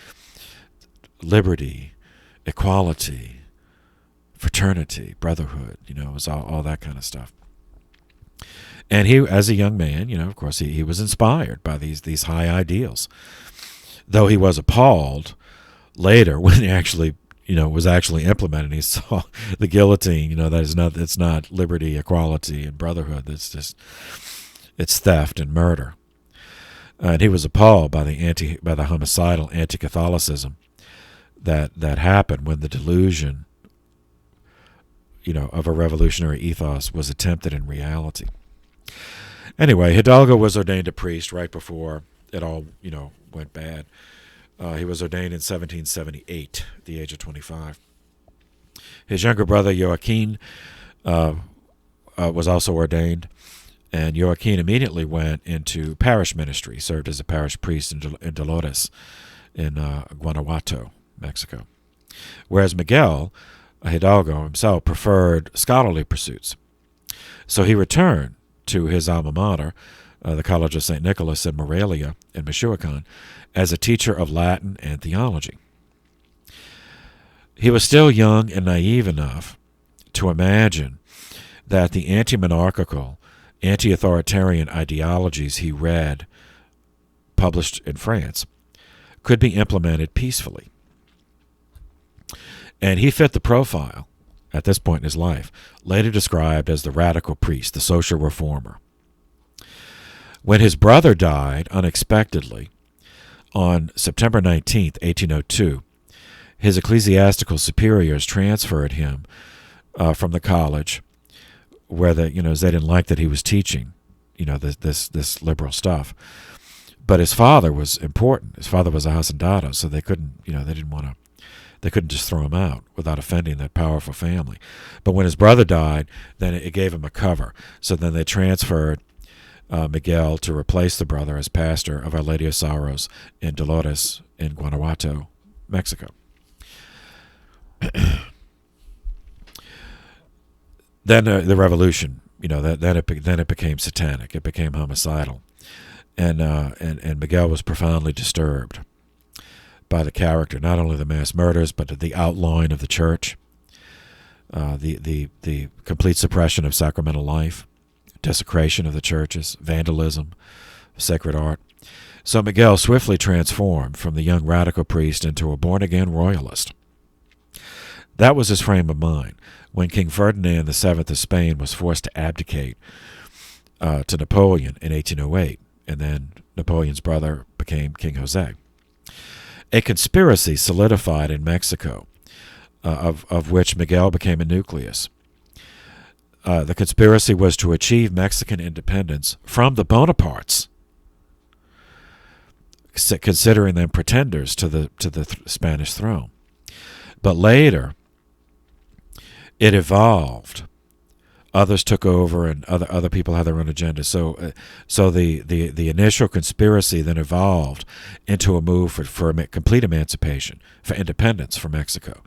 liberty, equality, fraternity, brotherhood, it was all that kind of stuff. And he, as a young man, of course, he was inspired by these high ideals. Though he was appalled later when he actually, was actually implemented. He saw the guillotine, it's not liberty, equality, and brotherhood. It's theft and murder. And he was appalled by the homicidal anti-Catholicism that happened when the delusion, of a revolutionary ethos was attempted in reality. Anyway, Hidalgo was ordained a priest right before it all, went bad. He was ordained in 1778 at the age of 25. His younger brother, Joaquin, was also ordained, and Joaquin immediately went into parish ministry, served as a parish priest in Dolores in Guanajuato, Mexico. Whereas Miguel Hidalgo himself preferred scholarly pursuits. So he returned to his alma mater, the College of St. Nicholas in Morelia in Michoacan, as a teacher of Latin and theology. He was still young and naive enough to imagine that the anti-monarchical, anti-authoritarian ideologies he read, published in France, could be implemented peacefully. And he fit the profile, at this point in his life, later described as the radical priest, the social reformer. When his brother died unexpectedly on September 19, 1802, his ecclesiastical superiors transferred him from the college, where they didn't like that he was teaching, this liberal stuff. But his father was important. His father was a hacendado, so they couldn't, they couldn't just throw him out without offending that powerful family. But when his brother died, then it gave him a cover. So then they transferred Miguel to replace the brother as pastor of Our Lady of Sorrows in Dolores in Guanajuato, Mexico. Then the revolution, then it became satanic. It became homicidal, and Miguel was profoundly disturbed by the character, not only the mass murders, but the outlawing of the church, the complete suppression of sacramental life, desecration of the churches, vandalism, sacred art. So Miguel swiftly transformed from the young radical priest into a born-again royalist. That was his frame of mind when King Ferdinand VII of Spain was forced to abdicate to Napoleon in 1808, and then Napoleon's brother became King Jose. A conspiracy solidified in Mexico, of which Miguel became a nucleus. The conspiracy was to achieve Mexican independence from the Bonapartes, considering them pretenders to the Spanish throne. But later, it evolved. Others took over, and other people had their own agenda. So the initial conspiracy then evolved into a move for complete emancipation, for independence for Mexico,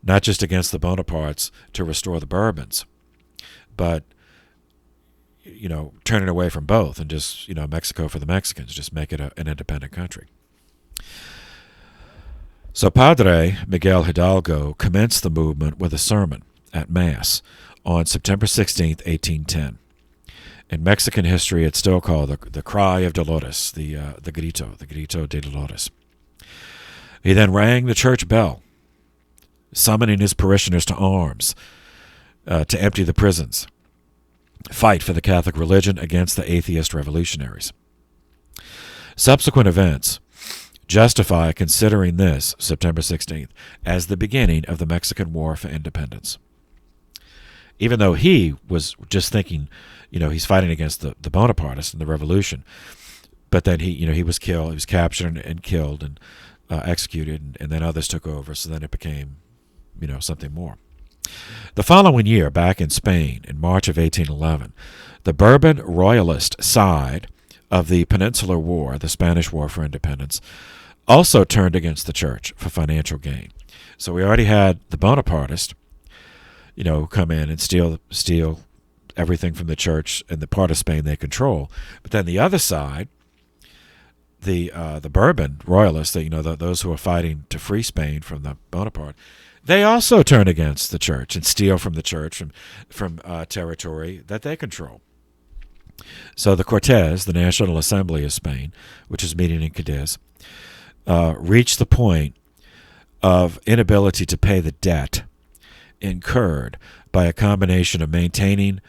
not just against the Bonapartes to restore the Bourbons, but turning away from both and just Mexico for the Mexicans, just make it an independent country. So Padre Miguel Hidalgo commenced the movement with a sermon at Mass on September 16th, 1810. In Mexican history, it's still called the Cry of Dolores, the Grito de Dolores. He then rang the church bell, summoning his parishioners to arms, to empty the prisons, fight for the Catholic religion against the atheist revolutionaries. Subsequent events justify considering this, September 16th, as the beginning of the Mexican War for Independence. Even though he was just thinking, he's fighting against the Bonapartists and the revolution, but then he was killed, he was captured and killed and executed, and then others took over, so then it became, something more. The following year, back in Spain, in March of 1811, the Bourbon Royalist side of the Peninsular War, the Spanish War for Independence, also turned against the church for financial gain. So we already had the Bonapartists, come in and steal everything from the church and the part of Spain they control. But then the other side, the Bourbon Royalists, those who are fighting to free Spain from the Bonaparte, they also turn against the church and steal from the church from territory that they control. So the Cortes, the National Assembly of Spain, which is meeting in Cadiz, reached the point of inability to pay the debt incurred by a combination of maintaining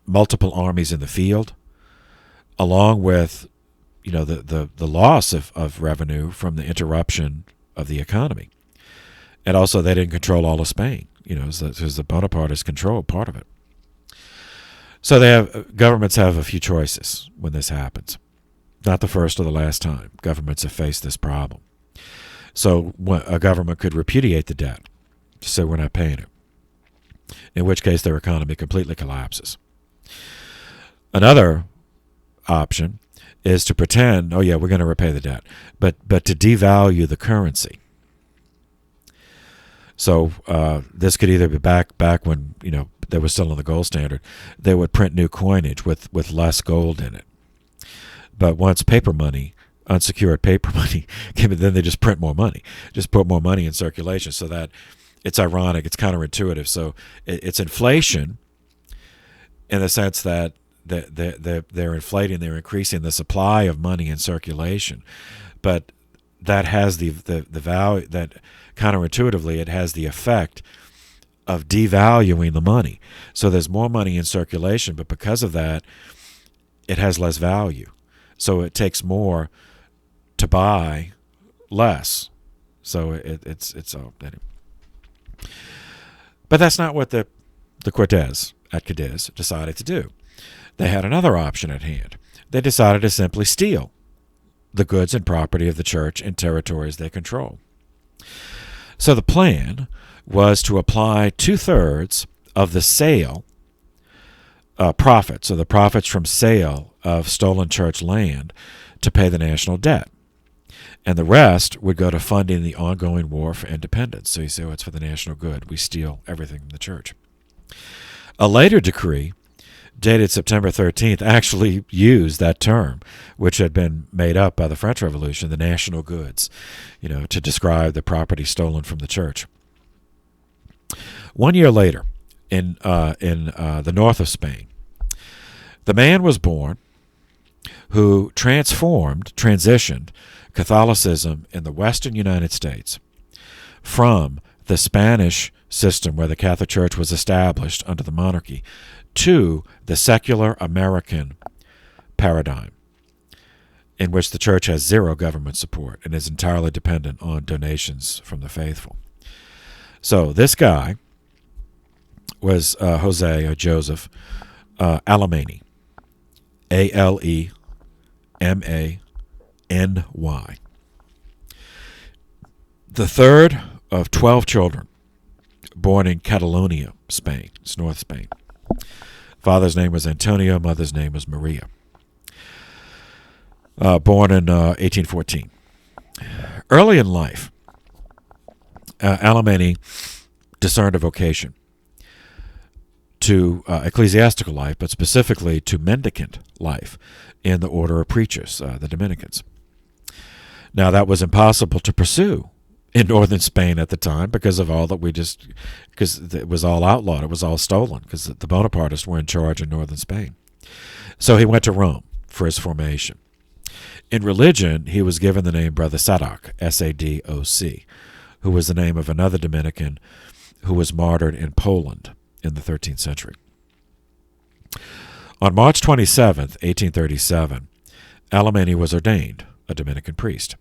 multiple armies in the field, along with the loss of revenue from the interruption of the economy. And also they didn't control all of Spain, because the Bonapartists controlled part of it. So governments have a few choices when this happens. Not the first or the last time governments have faced this problem. So a government could repudiate the debt, just say we're not paying it, in which case their economy completely collapses. Another option is to pretend, we're going to repay the debt, but to devalue the currency. So this could either be back when they were still on the gold standard. They would print new coinage with less gold in it. But once paper money, unsecured paper money, then they just print more money, just put more money in circulation. So that it's ironic, it's counterintuitive. So it's inflation in the sense that they're inflating, they're increasing the supply of money in circulation, but that has the value that counterintuitively it has the effect of devaluing the money. So there's more money in circulation, but because of that, it has less value. So it takes more to buy less. So it's all. But that's not what the Cortes at Cadiz decided to do. They had another option at hand. They decided to simply steal the goods and property of the church in territories they control. So the plan was to apply 2/3 of the sale profits, so the profits from sale of stolen church land, to pay the national debt. And the rest would go to funding the ongoing war for independence. So you say, it's for the national good. We steal everything from the church. A later decree, dated September 13th, actually used that term, which had been made up by the French Revolution, the national goods, to describe the property stolen from the church. 1 year later, in the north of Spain, the man was born who transitioned Catholicism in the western United States from the Spanish system where the Catholic Church was established under the monarchy to the secular American paradigm, in which the church has zero government support and is entirely dependent on donations from the faithful. So this guy was Joseph Alemany, Alemany, the third of 12 children born in Catalonia, Spain. It's North Spain. Father's name was Antonio, mother's name was Maria. Born in 1814. Early in life, Alemany discerned a vocation to ecclesiastical life, but specifically to mendicant life in the order of preachers, the Dominicans. Now, that was impossible to pursue in northern Spain at the time because of all that because it was all outlawed, it was all stolen, because the Bonapartists were in charge in northern Spain. So he went to Rome for his formation. In religion, he was given the name Brother Sadoc, S-A-D-O-C, who was the name of another Dominican who was martyred in Poland in the 13th century. On March 27th, 1837, Alemany was ordained a Dominican priest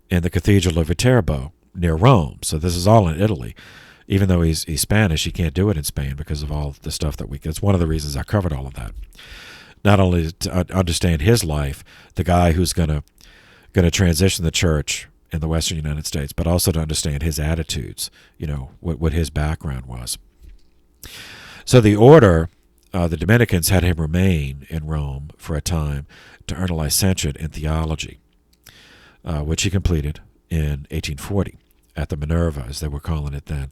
in the Cathedral of Viterbo near Rome. So this is all in Italy. Even though he's Spanish, he can't do it in Spain because of all the stuff that it's one of the reasons I covered all of that. Not only to understand his life, the guy who's going to transition the church in the western United States, but also to understand his attitudes, what his background was. So the order, the Dominicans had him remain in Rome for a time to earn a licentiate in theology, which he completed in 1840 at the Minerva, as they were calling it then.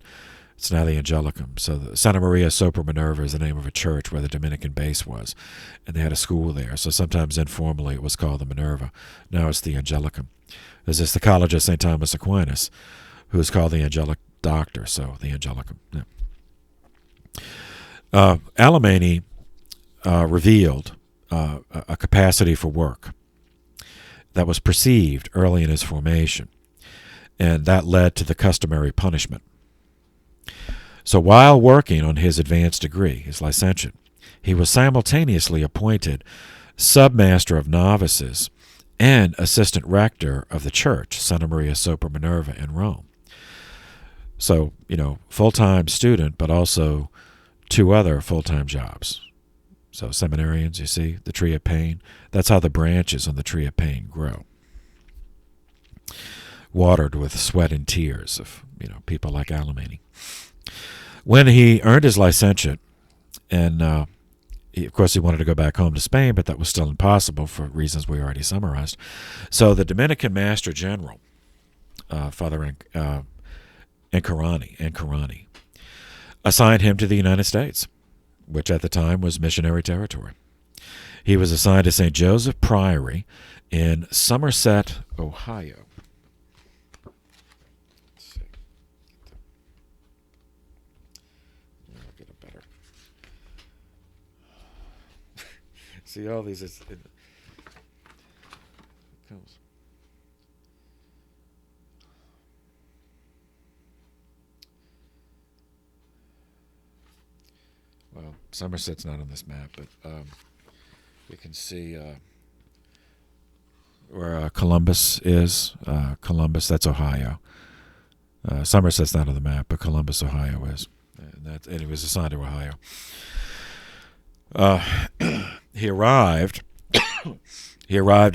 It's now the Angelicum. So the Santa Maria Sopra Minerva is the name of a church where the Dominican base was, and they had a school there. So sometimes informally it was called the Minerva. Now it's the Angelicum. There's this the College of St. Thomas Aquinas, who is called the Angelic Doctor, so the Angelicum. Yeah. Alemany revealed a capacity for work that was perceived early in his formation, and that led to the customary punishment. So while working on his advanced degree, his licentiate, he was simultaneously appointed submaster of novices and assistant rector of the church, Santa Maria Sopra Minerva in Rome. So, full-time student, but also 2 other full-time jobs. So seminarians, you see, the tree of pain. That's how the branches on the tree of pain grow. Watered with sweat and tears of, people like Alemany. When he earned his licentiate, and of course he wanted to go back home to Spain, but that was still impossible for reasons we already summarized. So the Dominican Master General, Father Encarani, assigned him to the United States, which at the time was missionary territory. He was assigned to St. Joseph Priory in Somerset, Ohio. Let's see. I'll get it better. See all these. It comes. Well, Somerset's not on this map, but you can see where Columbus is. Columbus, that's Ohio. Somerset's not on the map, but Columbus, Ohio is. And he was assigned to Ohio. He arrived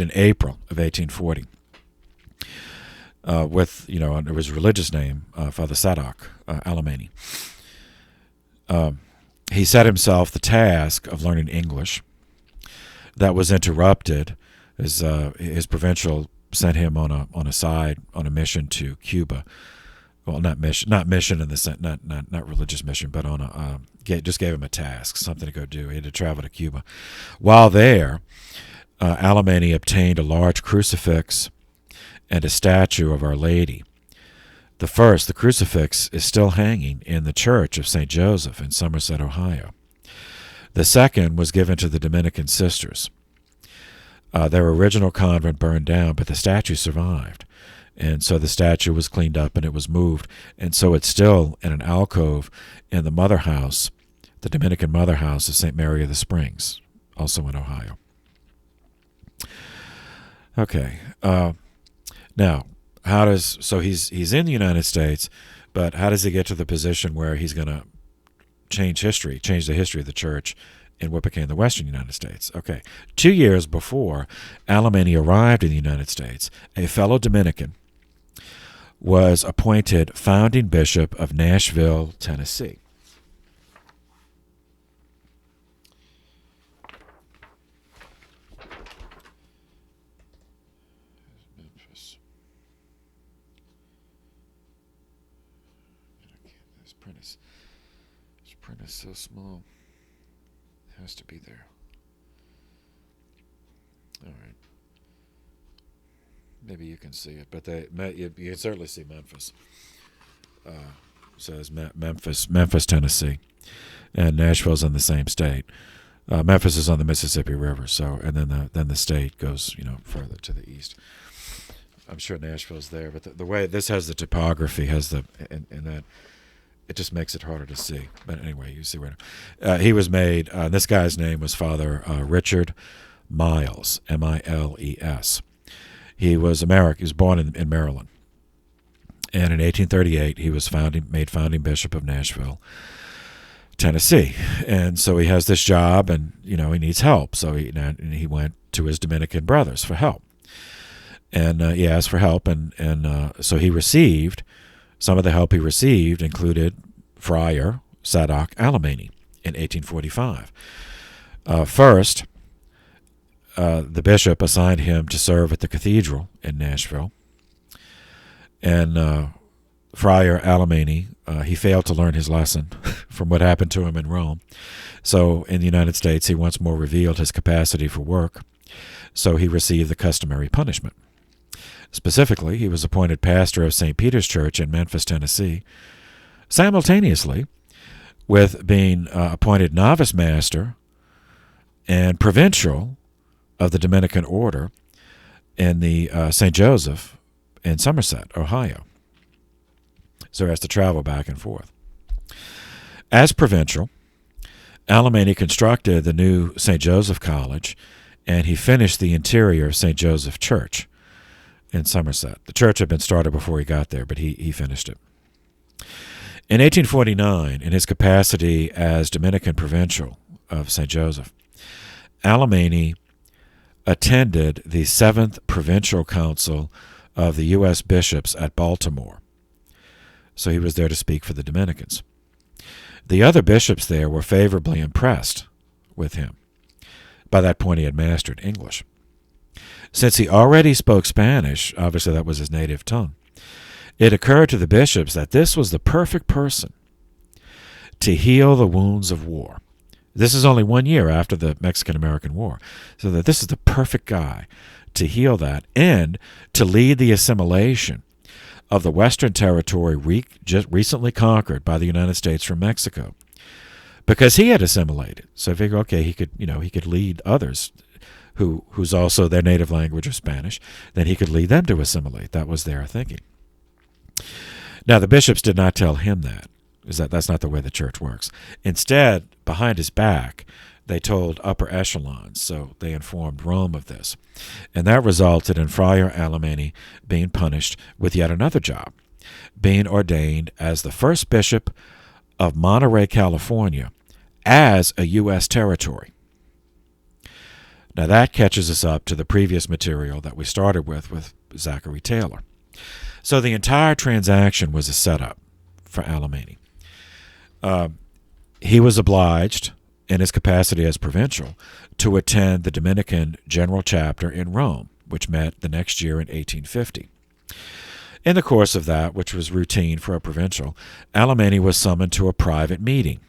in April of 1840 with, under his religious name, Father Sadok Alemany. He set himself the task of learning English. That was interrupted as his provincial sent him on a mission to Cuba. Well, not mission in the sense, not religious mission, but just gave him a task, something to go do. He had to travel to Cuba. While there, Alemany obtained a large crucifix and a statue of Our Lady. The crucifix, is still hanging in the Church of St. Joseph in Somerset, Ohio. The second was given to the Dominican sisters. Their original convent burned down, but the statue survived. And so the statue was cleaned up and it was moved. And so it's still in an alcove in the mother house, the Dominican mother house of St. Mary of the Springs, also in Ohio. Okay. Now, he's in the United States, but how does he get to the position where he's going to change the history of the church in what became the Western United States? Okay. 2 years before Alemany arrived in the United States, a fellow Dominican was appointed founding bishop of Nashville, Tennessee. This print is so small. It has to be there. All right. Maybe you can see it, but you can certainly see Memphis. It says Memphis, Tennessee, and Nashville's in the same state. Memphis is on the Mississippi River, and then the state goes further to the east. I'm sure Nashville's there, but the way this has the topography in that it just makes it harder to see. But anyway, you see where he was made. This guy's name was Father Richard Miles, Miles. He was American. He was born in Maryland, and in 1838 he was made founding bishop of Nashville, Tennessee. And so he has this job, and he needs help. So he went to his Dominican brothers for help, and he asked for help, and so he received some of the help he received included Friar Sadok Alemany in 1845. First, the bishop assigned him to serve at the cathedral in Nashville. And Friar Alemany, he failed to learn his lesson from what happened to him in Rome. So in the United States, he once more revealed his capacity for work. So he received the customary punishment. Specifically, he was appointed pastor of St. Peter's Church in Memphis, Tennessee, simultaneously with being appointed novice master and provincial of the Dominican order in the St. Joseph in Somerset, Ohio. So he has to travel back and forth. As provincial, Alemany constructed the new St. Joseph College, and he finished the interior of St. Joseph Church in Somerset. The church had been started before he got there, but he finished it. In 1849, in his capacity as Dominican provincial of St. Joseph, Alemany attended the 7th Provincial Council of the U.S. Bishops at Baltimore. So he was there to speak for the Dominicans. The other bishops there were favorably impressed with him. By that point, he had mastered English. Since he already spoke Spanish, obviously that was his native tongue, it occurred to the bishops that this was the perfect person to heal the wounds of war. This is only 1 year after the Mexican-American War, so that this is the perfect guy to heal that and to lead the assimilation of the Western territory just recently conquered by the United States from Mexico, because he had assimilated. So I figure, okay, he could lead others whose also their native language is Spanish, then he could lead them to assimilate. That was their thinking. Now, the bishops did not tell him that's not the way the church works. Instead, behind his back, they told upper echelons, so they informed Rome of this. And that resulted in Friar Alemany being punished with yet another job. being ordained as the first bishop of Monterey, California, as a U.S. territory. Now that catches us up to the previous material that we started with Zachary Taylor. So the entire transaction was a setup for Alemanni. He was obliged, in his capacity as provincial, to attend the Dominican General Chapter in Rome, which met the next year in 1850. In the course of that, which was routine for a provincial, Alemanni was summoned to a private meeting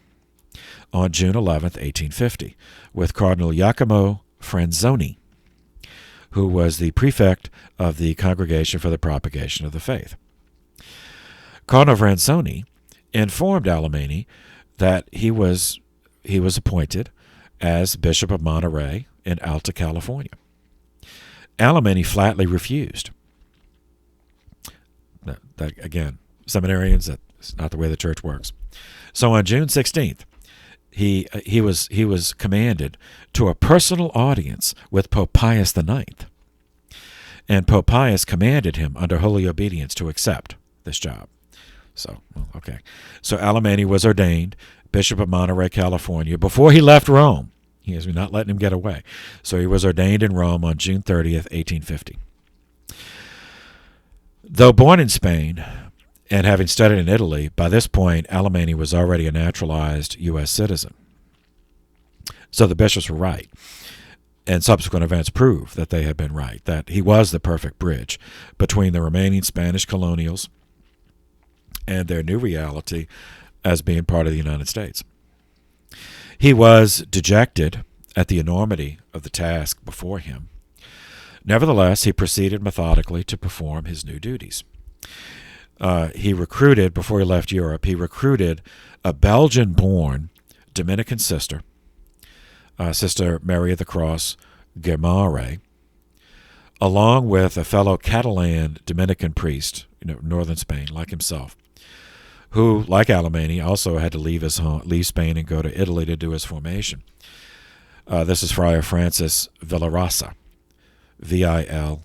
on June 11, 1850, with Cardinal Giacomo Franzoni, who was the prefect of the Congregation for the Propagation of the Faith. Cardinal Franzoni informed Alemanni that he was appointed as Bishop of Monterey in Alta California. Alemanni flatly refused. That again, seminarians, that's not the way the church works. So on June 16th, he was commanded to a personal audience with Pope Pius IX. And Pope Pius commanded him under holy obedience to accept this job. So, okay. So Alemanni was ordained Bishop of Monterey, California, before he left Rome. He was not letting him get away. So he was ordained in Rome on June 30th, 1850. Though born in Spain and having studied in Italy, by this point Alemanni was already a naturalized U.S. citizen. So the bishops were right. And subsequent events prove that they had been right, that he was the perfect bridge between the remaining Spanish colonials and their new reality as being part of the United States. He was dejected at the enormity of the task before him. Nevertheless, he proceeded methodically to perform his new duties. He recruited, before he left Europe, he recruited a Belgian-born Dominican sister, Sister Mary of the Cross Guimaraes, along with a fellow Catalan Dominican priest, northern Spain, like himself, who, like Alemanni, also had to leave Spain and go to Italy to do his formation. This is Friar Francis Villarrassa, Villarrasa.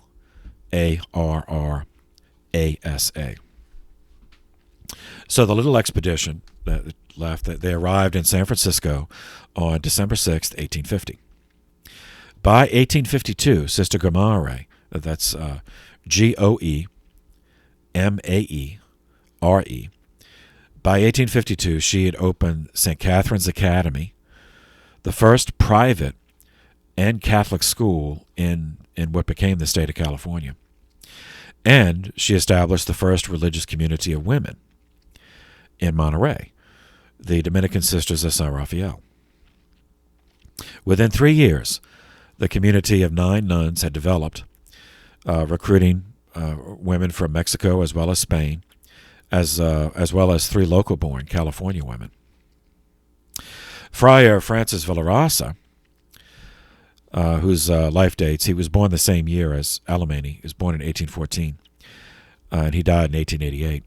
So the little expedition that left, they arrived in San Francisco on December 6, 1850. By 1852, Sister Guimaraes, that's Goemaere, by 1852, she had opened St. Catherine's Academy, the first private and Catholic school in what became the state of California. And she established the first religious community of women in Monterey, the Dominican Sisters of San Rafael. Within 3 years, the community of 9 nuns had developed, recruiting women from Mexico as well as Spain, as well as 3 local-born California women. Friar Francis Villarrassa, whose life dates, he was born the same year as Alemanni. He was born in 1814, and he died in 1888.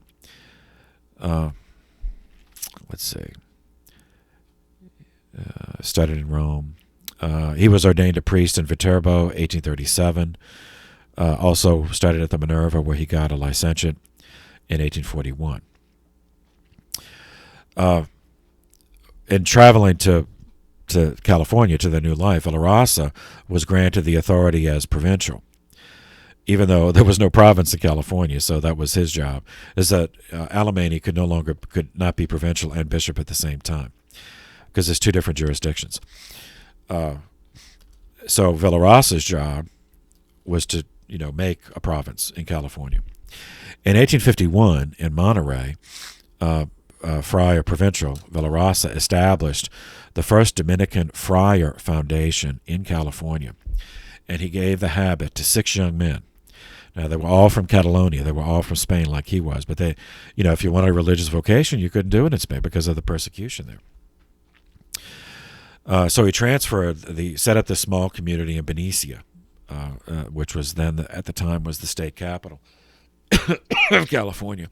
Let's see. Studied in Rome. He was ordained a priest in Viterbo, 1837. Also studied at the Minerva, where he got a licentiate in 1841. In traveling to California, to their new life, Villarrassa was granted the authority as provincial, even though there was no province in California, so that was his job, is that Alemanni could not be provincial and bishop at the same time, because there's 2 different jurisdictions. So Villarrassa's job was to, make a province in California. In 1851, in Monterey, Friar Provincial Villarrassa established the first Dominican Friar Foundation in California, and he gave the habit to 6 young men. Now, they were all from Catalonia. They were all from Spain, like he was. But they, if you wanted a religious vocation, you couldn't do it in Spain because of the persecution there. So he set up this small community in Benicia, which was then, at the time, was the state capital of California,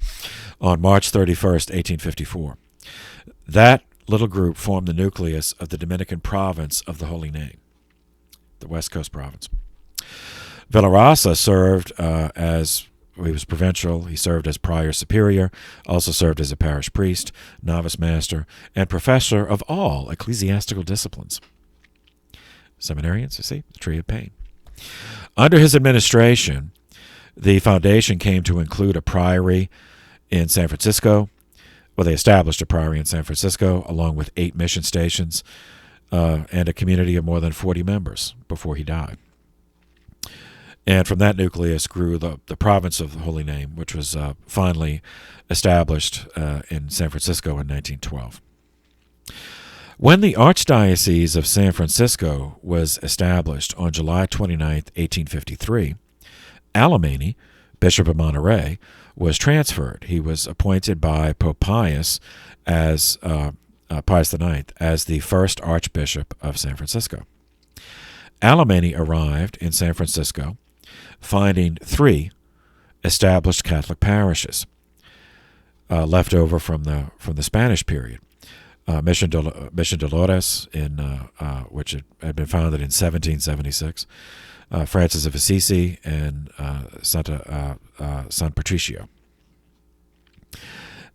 on March 31st, 1854. That little group formed the nucleus of the Dominican province of the Holy Name, the West Coast province. Villarrassa served as provincial. He served as prior superior, also served as a parish priest, novice master, and professor of all ecclesiastical disciplines. Seminarians, you see, the tree of pain. Under his administration, the foundation came to include a priory in San Francisco. Well, they established a priory in San Francisco, along with 8 mission stations, and a community of more than 40 members before he died. And from that nucleus grew the province of the Holy Name, which was finally established in San Francisco in 1912. When the Archdiocese of San Francisco was established on July 29, 1853, Alemany, Bishop of Monterey, was transferred. He was appointed by Pope Pius as Pius IX as the first Archbishop of San Francisco. Alemany arrived in San Francisco, finding 3 established Catholic parishes left over from the Spanish period. Mission Dolores, which had been founded in 1776, Francis of Assisi, and San Patricio.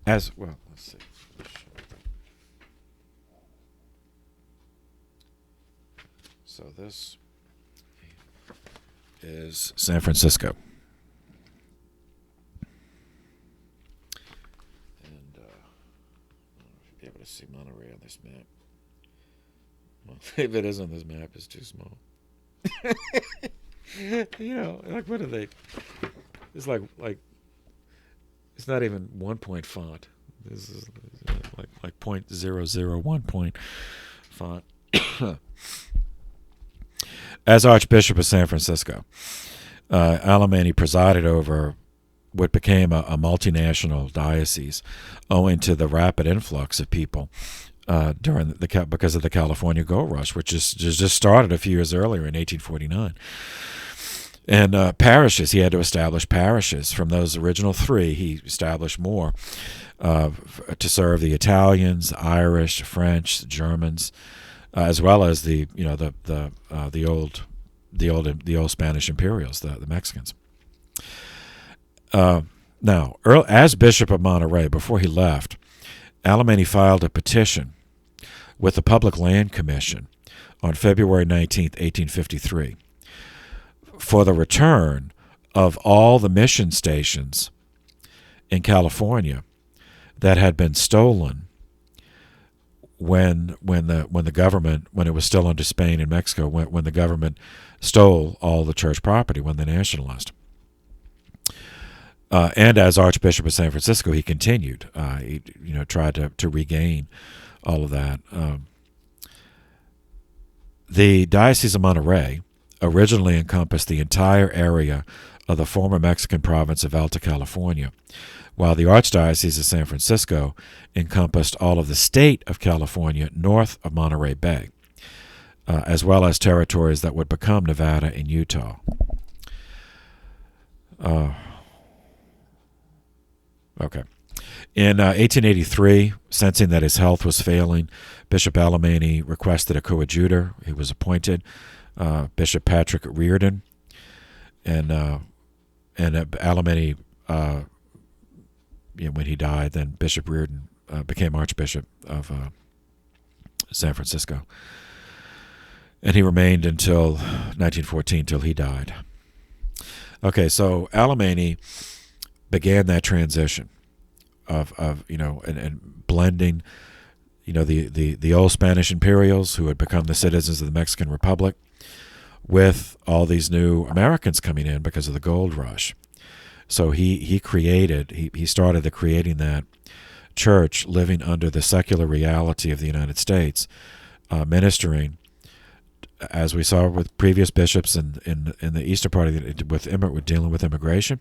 As well, let's see. So this is San Francisco. And you'll be able to see Monterey on this map. Well, if it is on this map, it's too small. Like what are they? It's like it's not even 1-point font. This is like 0.001 point font. As Archbishop of San Francisco, Alemany presided over what became a multinational diocese, owing to the rapid influx of people because of the California Gold Rush, which just started a few years earlier in 1849. And parishes, he had to establish parishes. From those original 3, he established more to serve the Italians, Irish, French, Germans, as well as the old Spanish Imperials, the Mexicans. Now, as Bishop of Monterey, before he left, Alemany filed a petition with the Public Land Commission on February 19, 1853, for the return of all the mission stations in California that had been stolen when the government, when it was still under Spain and Mexico, when the government stole all the church property, when they nationalized. And as Archbishop of San Francisco, he continued. He tried to regain all of that. The Diocese of Monterey originally encompassed the entire area of the former Mexican province of Alta California, while the Archdiocese of San Francisco encompassed all of the state of California north of Monterey Bay, as well as territories that would become Nevada and Utah. Okay. In 1883, sensing that his health was failing, Bishop Alemany requested a coadjutor. He was appointed, Bishop Patrick Reardon, and Alemany, when he died, then Bishop Reardon became Archbishop of San Francisco, and he remained until 1914, till he died. Okay, so Alemany began that transition of and blending, the old Spanish Imperials who had become the citizens of the Mexican Republic with all these new Americans coming in because of the gold rush. So he started creating that church, living under the secular reality of the United States, ministering, as we saw with previous bishops in the eastern part of with dealing with immigration,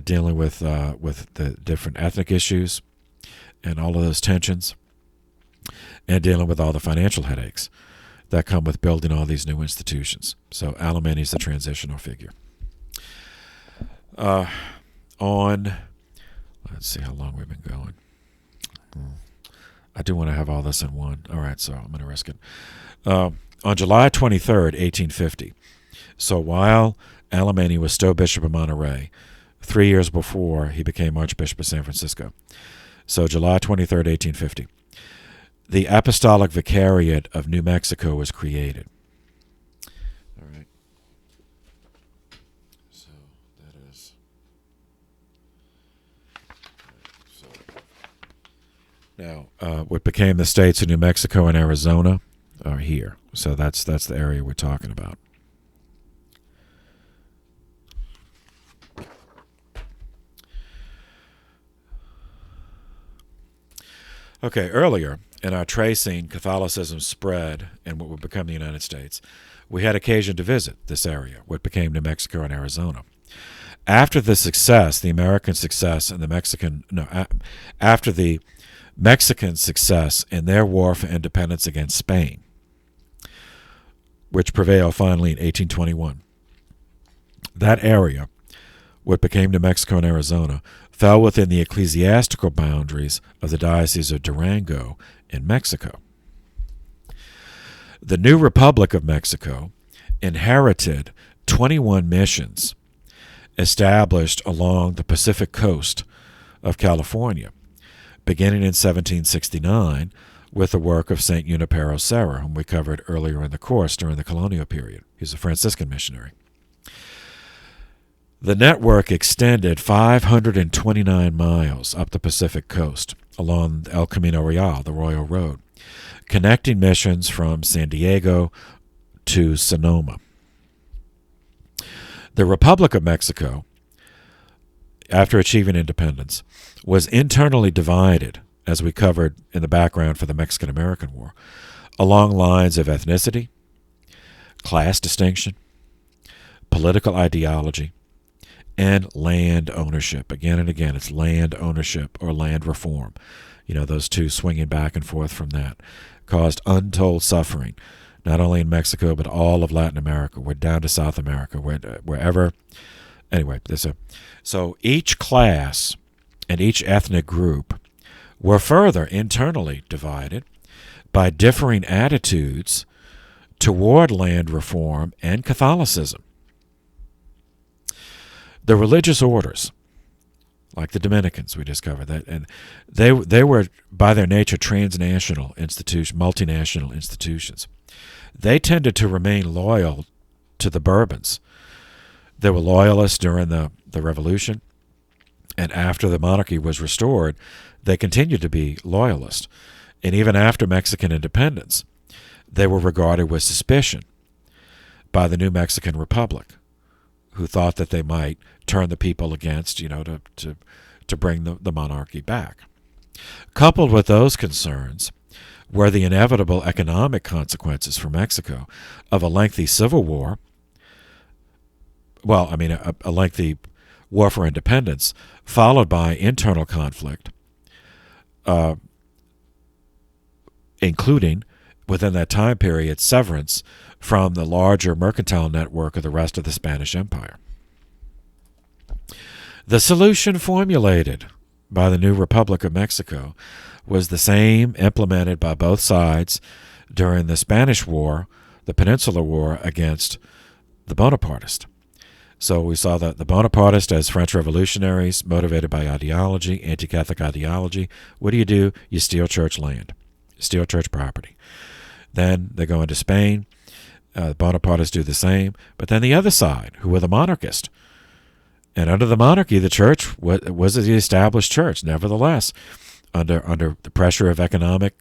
dealing with the different ethnic issues and all of those tensions, and dealing with all the financial headaches that come with building all these new institutions. So Alemany is the transitional figure. Let's see how long we've been going. I do want to have all this in one. All right, so I'm going to risk it. On July 23rd, 1850, so while Alemany was still Bishop of Monterey, 3 years before he became Archbishop of San Francisco. So July 23rd, 1850. The Apostolic Vicariate of New Mexico was created. All right. So that is... Now, what became the states of New Mexico and Arizona are here. So that's the area we're talking about. Okay, earlier in our tracing Catholicism's spread in what would become the United States, we had occasion to visit this area, what became New Mexico and Arizona. After the success, the American success and the Mexican, after the Mexican success in their war for independence against Spain, which prevailed finally in 1821, that area, what became New Mexico and Arizona, fell within the ecclesiastical boundaries of the Diocese of Durango in Mexico. The new Republic of Mexico inherited 21 missions established along the Pacific coast of California, beginning in 1769 with the work of St. Junipero Serra, whom we covered earlier in the course during the colonial period. He's a Franciscan missionary. The network extended 529 miles up the Pacific coast along El Camino Real, the Royal Road, connecting missions from San Diego to Sonoma. The Republic of Mexico, after achieving independence, was internally divided, as we covered in the background for the Mexican-American War, along lines of ethnicity, class distinction, political ideology, and land ownership. Again and again, it's land ownership or land reform. You know, those two swinging back and forth from that caused untold suffering, not only in Mexico, but all of Latin America. We're down to South America, wherever. Anyway, so each class and each ethnic group were further internally divided by differing attitudes toward land reform and Catholicism. The religious orders, like the Dominicans, we discovered that, and they were by their nature transnational institutions, multinational institutions. They tended to remain loyal to the Bourbons. They were loyalists during the Revolution, and after the monarchy was restored, they continued to be loyalists. And even after Mexican independence, they were regarded with suspicion by the new Mexican Republic, who thought that they might turn the people against, to bring the monarchy back. Coupled with those concerns were the inevitable economic consequences for Mexico of a lengthy civil war. Well, I mean, a lengthy war for independence, followed by internal conflict, including, within that time period, severance from the larger mercantile network of the rest of the Spanish Empire. The solution formulated by the new Republic of Mexico was the same implemented by both sides during the Spanish War, the Peninsular War, against the Bonapartists. So we saw that the Bonapartists as French revolutionaries, motivated by ideology, anti-Catholic ideology. What do? You steal church land, steal church property. Then they go into Spain. Bonapartists do the same. But then the other side, who were the monarchists. And under the monarchy, the church was the established church. Nevertheless, under the pressure of economic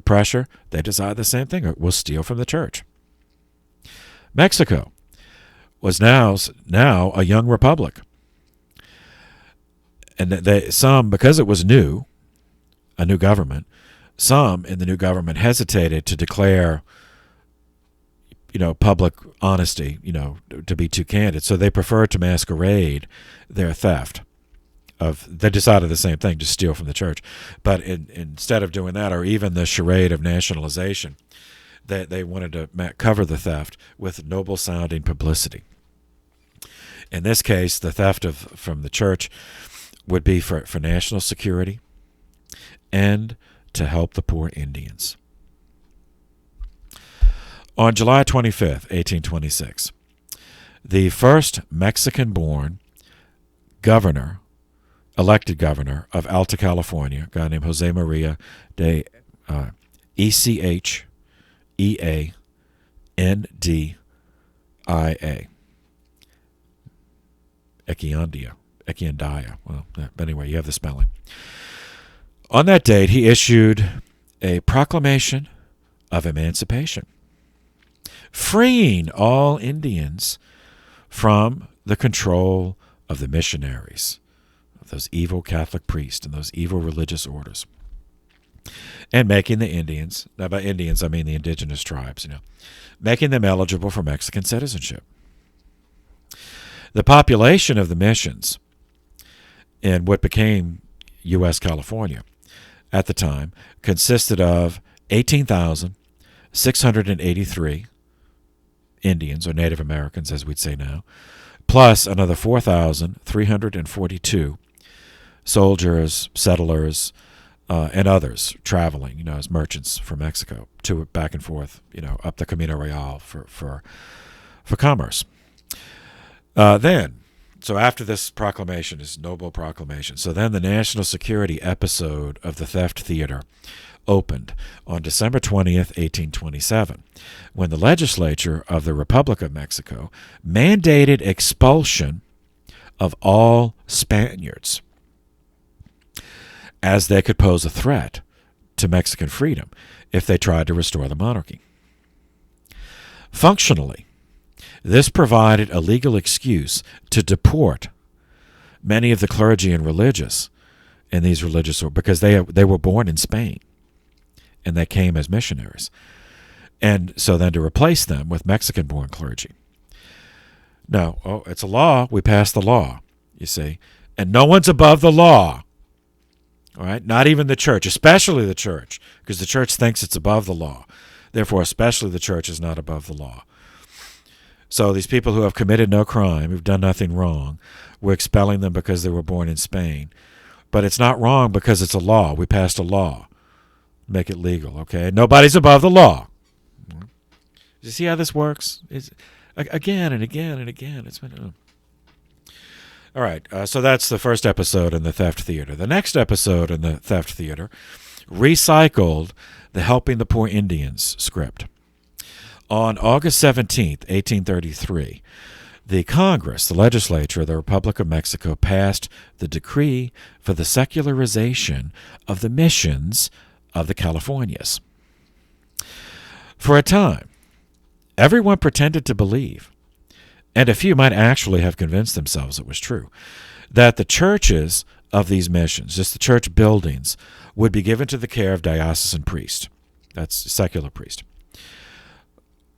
pressure, they decide the same thing. We'll steal from the church. Mexico was now a young republic. And because it was new, a new government, some in the new government hesitated to declare public honesty, to be too candid. So they preferred to masquerade their theft. They decided the same thing, to steal from the church. But instead of doing that, or even the charade of nationalization, they wanted to cover the theft with noble-sounding publicity. In this case, the theft from the church would be for national security and to help the poor Indians. On July 25th, 1826, the first Mexican-born elected governor of Alta California, a guy named Jose Maria de Echeandia. Echeandia. Well, anyway, you have the spelling. On that date, he issued a proclamation of emancipation, freeing all Indians from the control of the missionaries, of those evil Catholic priests and those evil religious orders, and making the Indians, now by Indians I mean the indigenous tribes, making them eligible for Mexican citizenship. The population of the missions in what became U.S. California at the time consisted of 18,683 Indians, or Native Americans as we'd say now, plus another 4,342 soldiers, settlers, and others traveling, as merchants from Mexico to back and forth, up the Camino Real for commerce. So after this proclamation, this noble proclamation, so then the national security episode of the Theft Theater opened on December 20th, 1827, when the legislature of the Republic of Mexico mandated expulsion of all Spaniards, as they could pose a threat to Mexican freedom if they tried to restore the monarchy. Functionally, this provided a legal excuse to deport many of the clergy and religious in these religious orders, because they were born in Spain and they came as missionaries. And so then to replace them with Mexican-born clergy. No, it's a law. We passed the law, you see. And no one's above the law. All right? Not even the church, especially the church, because the church thinks it's above the law. Therefore, especially the church is not above the law. So these people who have committed no crime, who've done nothing wrong, we're expelling them because they were born in Spain. But it's not wrong because it's a law. We passed a law. Make it legal, okay? Nobody's above the law. You see how this works? It's, again and again and again. It's been... All right, so that's the first episode in the Theft Theater. The next episode in the Theft Theater recycled the Helping the Poor Indians script. On August 17th, 1833, the Congress, the legislature of the Republic of Mexico, passed the decree for the secularization of the missions of the Californias. For a time, everyone pretended to believe, and a few might actually have convinced themselves it was true, that the churches of these missions, just the church buildings, would be given to the care of diocesan priests. That's secular priest.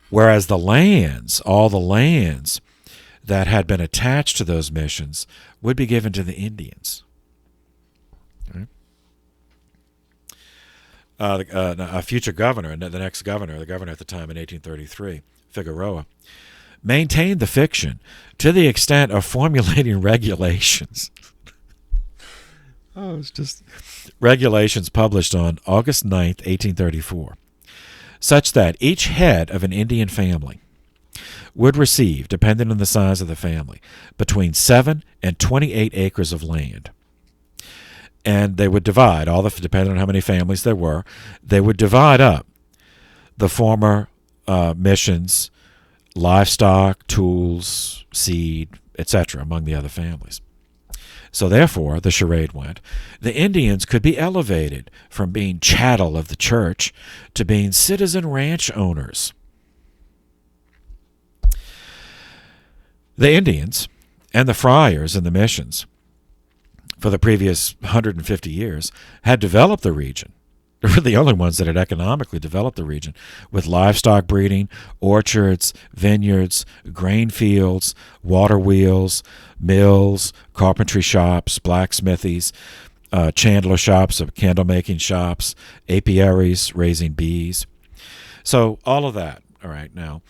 Whereas the lands, all the lands that had been attached to those missions, would be given to the Indians. Right? A future governor, the next governor, the governor at the time in 1833, Figueroa, maintained the fiction to the extent of formulating regulations. It's just regulations published on August 9th, 1834, such that each head of an Indian family would receive, depending on the size of the family, between 7 and 28 acres of land. And they would divide, depending on how many families there were, they would divide up the former missions, livestock, tools, seed, etc., among the other families. So therefore, the charade went, the Indians could be elevated from being chattel of the church to being citizen ranch owners. The Indians and the friars in the missions for the previous 150 years had developed the region. They were the only ones that had economically developed the region with livestock breeding, orchards, vineyards, grain fields, water wheels, mills, carpentry shops, blacksmithies, chandler shops, candle-making shops, apiaries, raising bees. So all of that, all right, now,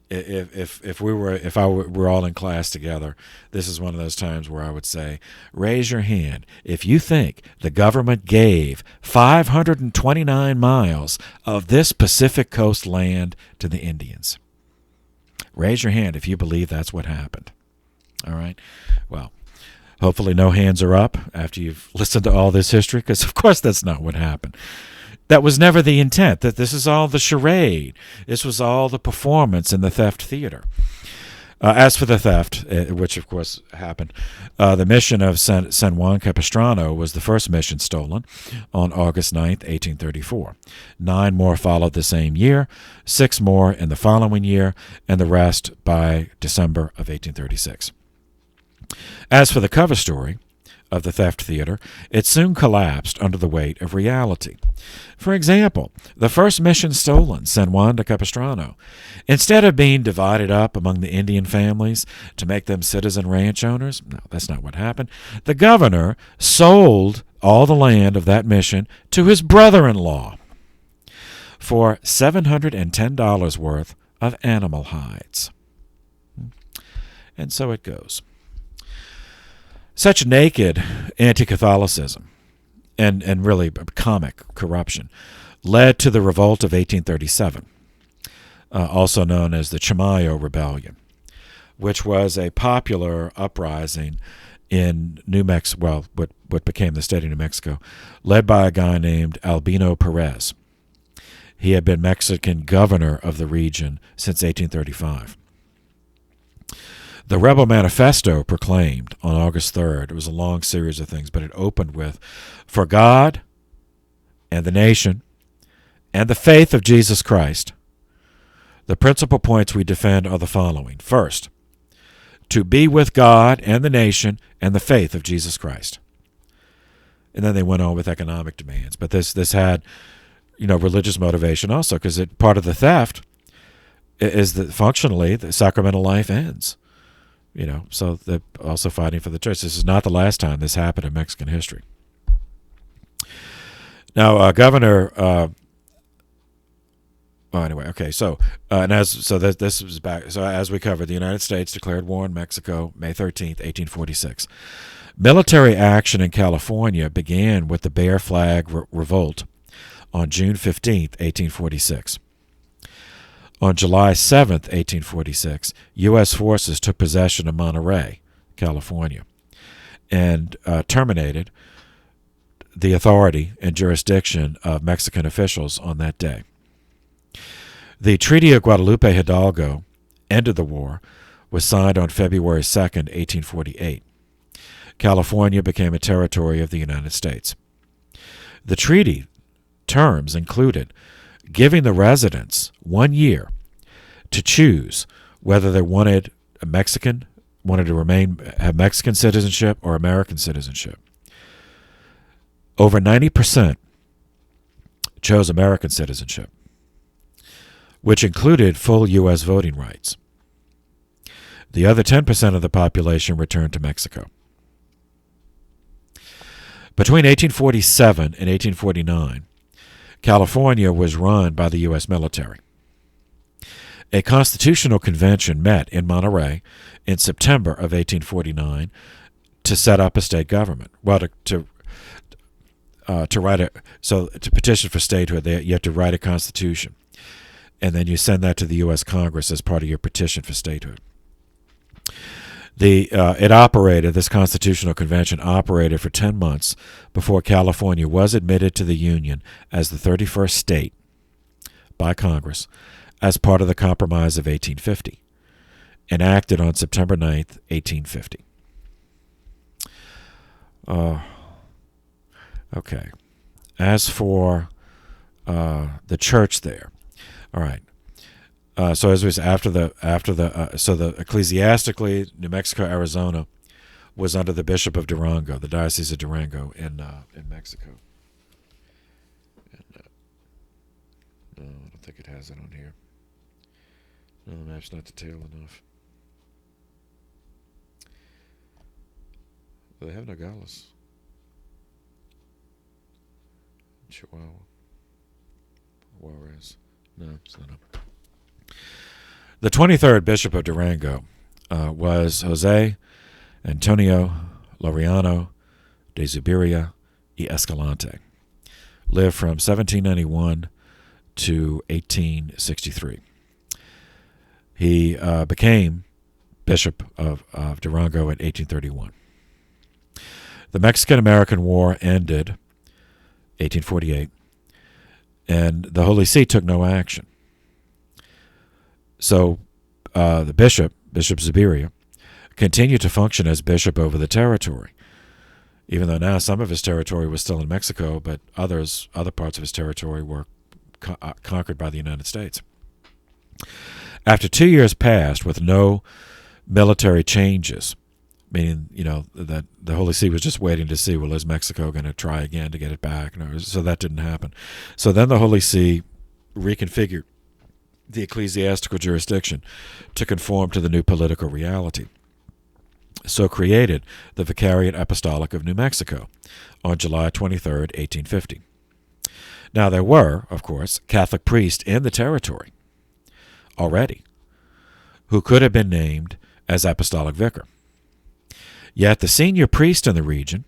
if we were all in class together, this is one of those times where I would say, raise your hand if you think the government gave 529 miles of this Pacific Coast land to the Indians. Raise your hand if you believe that's what happened. All right? Well, Hopefully no hands are up after you've listened to all this history, because of course that's not what happened. That was never the intent, that this is all the charade. This was all the performance in the theft theater. As for the theft, which of course happened, the mission of San Juan Capistrano was the first mission stolen on August 9th, 1834. 9 more followed the same year, 6 more in the following year, and the rest by December of 1836. As for the cover story of the theft theater, it soon collapsed under the weight of reality. For example, the first mission stolen, San Juan de Capistrano, instead of being divided up among the Indian families to make them citizen ranch owners, no, that's not what happened. The governor sold all the land of that mission to his brother-in-law for $710 worth of animal hides. And so it goes. Such naked anti-Catholicism and really comic corruption led to the Revolt of 1837, also known as the Chimayo Rebellion, which was a popular uprising in New Mexico, well, what became the state of New Mexico, led by a guy named Albino Perez. He had been Mexican governor of the region since 1835. The Rebel Manifesto proclaimed on August 3rd, it was a long series of things, but it opened with, "For God and the nation and the faith of Jesus Christ, the principal points we defend are the following. First, to be with God and the nation and the faith of Jesus Christ." And then they went on with economic demands. But this had, religious motivation also, because part of the theft is that functionally the sacramental life ends. So they're also fighting for the church. This is not the last time this happened in Mexican history. Now, Governor. This was back. So as we covered, the United States declared war in Mexico May 13th, 1846. Military action in California began with the Bear Flag Revolt on June 15th, 1846. On July 7th, 1846, U.S. forces took possession of Monterey, California, and terminated the authority and jurisdiction of Mexican officials on that day. The Treaty of Guadalupe Hidalgo ended the war, was signed on February 2nd, 1848. California became a territory of the United States. The treaty terms included giving the residents 1 year to choose whether they wanted to have Mexican citizenship or American citizenship. Over 90% chose American citizenship, which included full U.S. voting rights. The other 10% of the population returned to Mexico. Between 1847 and 1849, California was run by the U.S. military. A constitutional convention met in Monterey in September of 1849 to set up a state government. Well, to petition for statehood, you have to write a constitution, and then you send that to the U.S. Congress as part of your petition for statehood. This constitutional convention operated for 10 months before California was admitted to the Union as the 31st state by Congress as part of the Compromise of 1850, enacted on September 9th, 1850. Okay. As for the church there, all right. So as we said, ecclesiastically, New Mexico, Arizona was under the Bishop of Durango, the Diocese of Durango in Mexico. And, no, I don't think it has it on here. No, the map's not detailed enough. They have Nogales. Chihuahua. Juarez. No, it's not up. The 23rd Bishop of Durango was Jose Antonio Loriano de Siberia y Escalante. Lived from 1791 to 1863. He became Bishop of Durango in 1831. The Mexican-American War ended 1848, and the Holy See took no action. So the Bishop Siberia, continued to function as bishop over the territory, even though now some of his territory was still in Mexico, but other parts of his territory were conquered by the United States. After 2 years passed with no military changes, meaning, that the Holy See was just waiting to see, well, is Mexico going to try again to get it back? No, so that didn't happen. So then the Holy See reconfigured the ecclesiastical jurisdiction to conform to the new political reality. So created the Vicarian Apostolic of New Mexico on July 23, 1850. Now there were, of course, Catholic priests in the territory already who could have been named as apostolic vicar. Yet the senior priest in the region,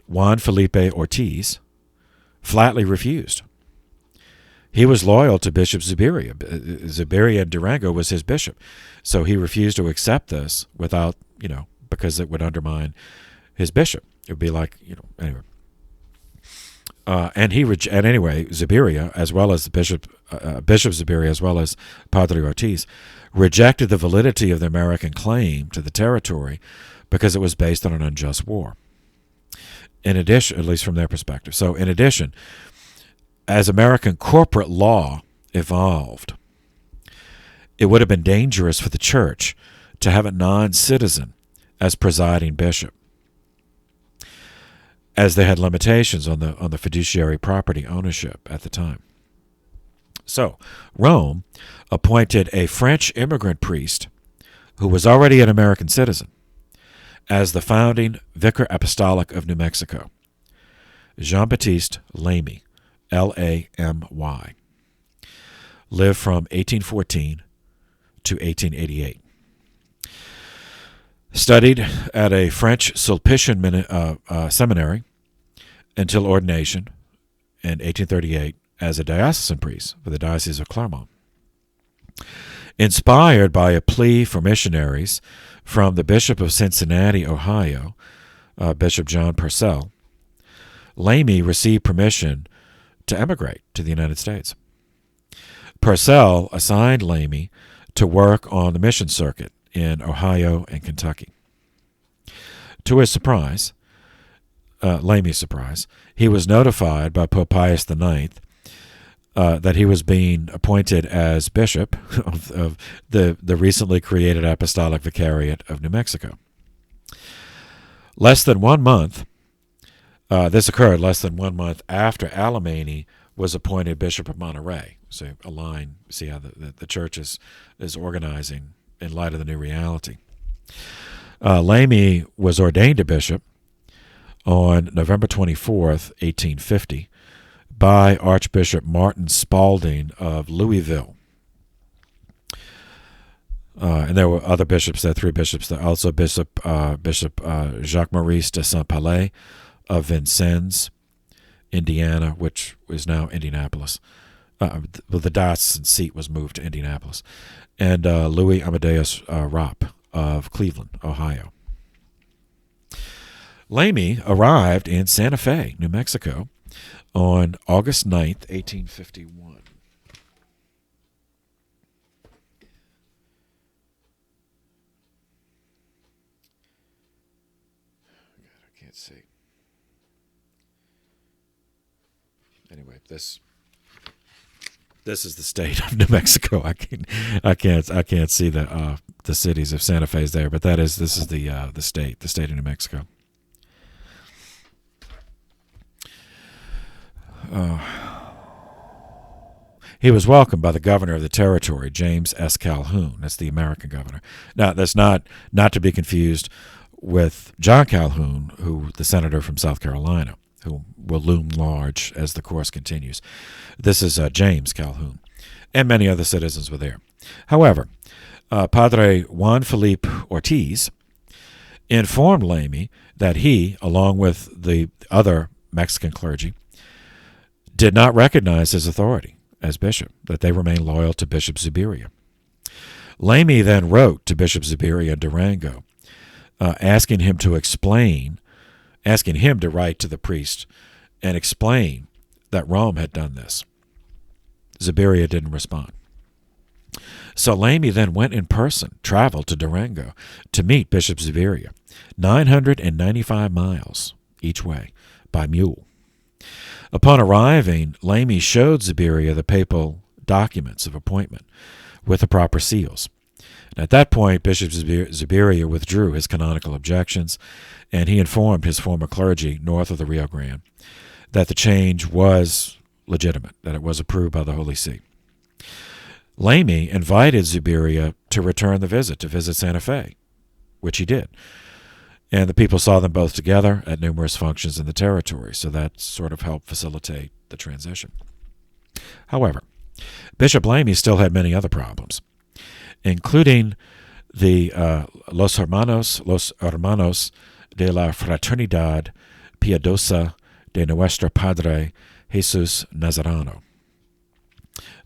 Juan Felipe Ortiz, flatly refused. He was loyal to Bishop Siberia. Siberia and Durango was his bishop. So he refused to accept this without, because it would undermine his bishop. It would be like, anyway. And anyway, Siberia, as well as the Bishop Siberia, as well as Padre Ortiz, rejected the validity of the American claim to the territory because it was based on an unjust war. In addition, at least from their perspective. So in addition, as American corporate law evolved, it would have been dangerous for the church to have a non-citizen as presiding bishop, as they had limitations on the fiduciary property ownership at the time. So Rome appointed a French immigrant priest who was already an American citizen as the founding Vicar Apostolic of New Mexico, Jean-Baptiste Lamy, Lamy, lived from 1814 to 1888. Studied at a French Sulpician seminary until ordination in 1838 as a diocesan priest for the Diocese of Clermont. Inspired by a plea for missionaries from the Bishop of Cincinnati, Ohio, Bishop John Purcell, Lamy received permission to emigrate to the United States. Purcell assigned Lamy to work on the mission circuit in Ohio and Kentucky. To his surprise, Lamy's surprise, he was notified by Pope Pius IX that he was being appointed as bishop of the recently created Apostolic Vicariate of New Mexico. This occurred less than 1 month after Alemany was appointed Bishop of Monterey. So see how the church is organizing in light of the new reality. Lamy was ordained a bishop on November 24th, 1850, by Archbishop Martin Spalding of Louisville. And there were other bishops there, 3 bishops there. Also Bishop Jacques-Maurice de Saint-Palais of Vincennes, Indiana, which is now Indianapolis. The diocesan seat was moved to Indianapolis. And Louis Amadeus Rapp of Cleveland, Ohio. Lamy arrived in Santa Fe, New Mexico, on August 9th, 1851. I can't see. Anyway, this is the state of New Mexico. I can't see the cities of Santa Fe's there, but this is the state of New Mexico. He was welcomed by the governor of the territory, James S. Calhoun. That's the American governor. Now, that's not to be confused with John Calhoun, the senator from South Carolina, who will loom large as the course continues. This is James Calhoun, and many other citizens were there. However, Padre Juan Felipe Ortiz informed Lamy that he, along with the other Mexican clergy, did not recognize his authority as bishop, that they remained loyal to Bishop Siberia. Lamy then wrote to Bishop Siberia in Durango asking him to write to the priest and explain that Rome had done this. Siberia didn't respond. So Lamy then went in person, traveled to Durango to meet Bishop Siberia, 995 miles each way by mule. Upon arriving, Lamy showed Siberia the papal documents of appointment with the proper seals. And at that point, Bishop Siberia withdrew his canonical objections, and he informed his former clergy north of the Rio Grande that the change was legitimate, that it was approved by the Holy See. Lamy invited Siberia to return the visit, to visit Santa Fe, which he did. And the people saw them both together at numerous functions in the territory, so that sort of helped facilitate the transition. However, Bishop Lamy still had many other problems, including the Los Hermanos de la Fraternidad Piadosa de Nuestro Padre Jesus Nazareno,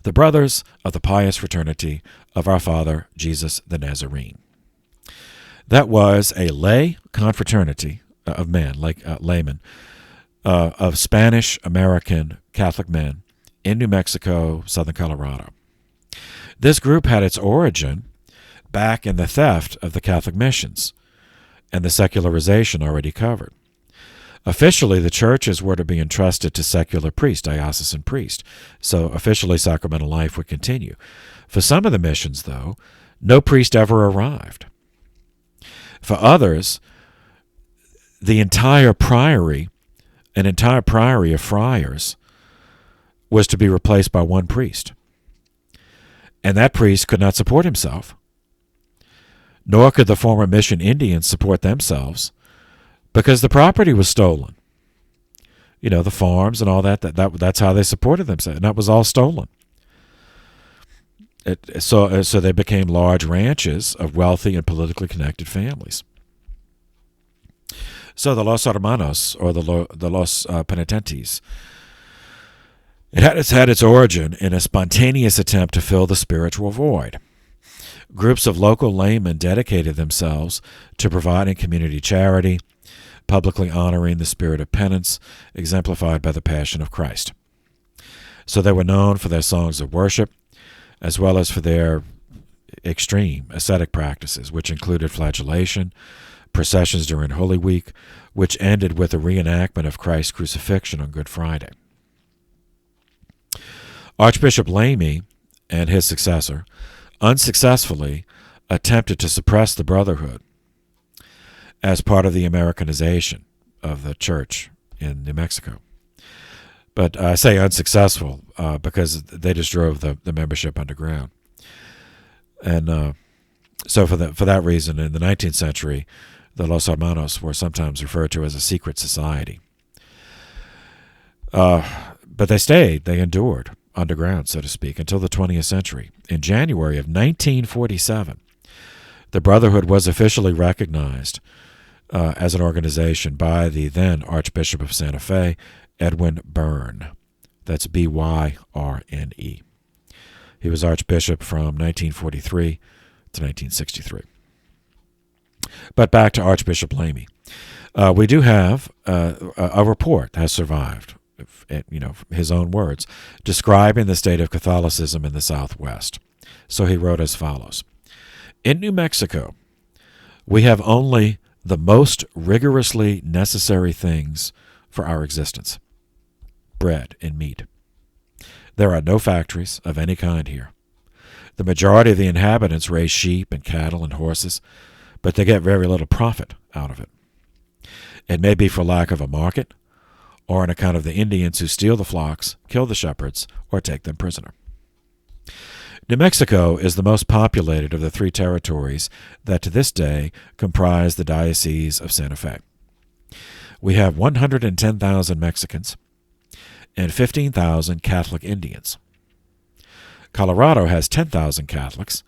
the brothers of the pious fraternity of our Father Jesus the Nazarene. That was a lay confraternity of men, like laymen, of Spanish-American Catholic men in New Mexico, southern Colorado. This group had its origin back in the theft of the Catholic missions and the secularization already covered. Officially, the churches were to be entrusted to secular priests, diocesan priests, so officially sacramental life would continue. For some of the missions, though, no priest ever arrived. For others, an entire priory of friars, was to be replaced by one priest. And that priest could not support himself, nor could the former mission Indians support themselves, because the property was stolen. You know, the farms and all that's how they supported themselves, and that was all stolen. So they became large ranches of wealthy and politically connected families. So the Los Hermanos, or the Los Penitentes, it had its origin in a spontaneous attempt to fill the spiritual void. Groups of local laymen dedicated themselves to providing community charity, publicly honoring the spirit of penance exemplified by the Passion of Christ. So they were known for their songs of worship, as well as for their extreme ascetic practices, which included flagellation, processions during Holy Week, which ended with a reenactment of Christ's crucifixion on Good Friday. Archbishop Lamy and his successor unsuccessfully attempted to suppress the Brotherhood as part of the Americanization of the church in New Mexico. But I say unsuccessful because they just drove the membership underground. And so for that reason, in the 19th century, the Los Hermanos were sometimes referred to as a secret society. But they endured underground, so to speak, until the 20th century. In January of 1947, the Brotherhood was officially recognized as an organization by the then Archbishop of Santa Fe, Edwin Byrne. That's B-Y-R-N-E. He was Archbishop from 1943 to 1963. But back to Archbishop Lamy. We do have a report that has survived, his own words, describing the state of Catholicism in the Southwest. So he wrote as follows. In New Mexico, we have only the most rigorously necessary things for our existence: bread and meat. There are no factories of any kind here. The majority of the inhabitants raise sheep and cattle and horses, but they get very little profit out of it. It may be for lack of a market, or on account of the Indians who steal the flocks, kill the shepherds, or take them prisoner. New Mexico is the most populated of the three territories that to this day comprise the Diocese of Santa Fe. We have 110,000 Mexicans and 15,000 Catholic Indians. Colorado has 10,000 Catholics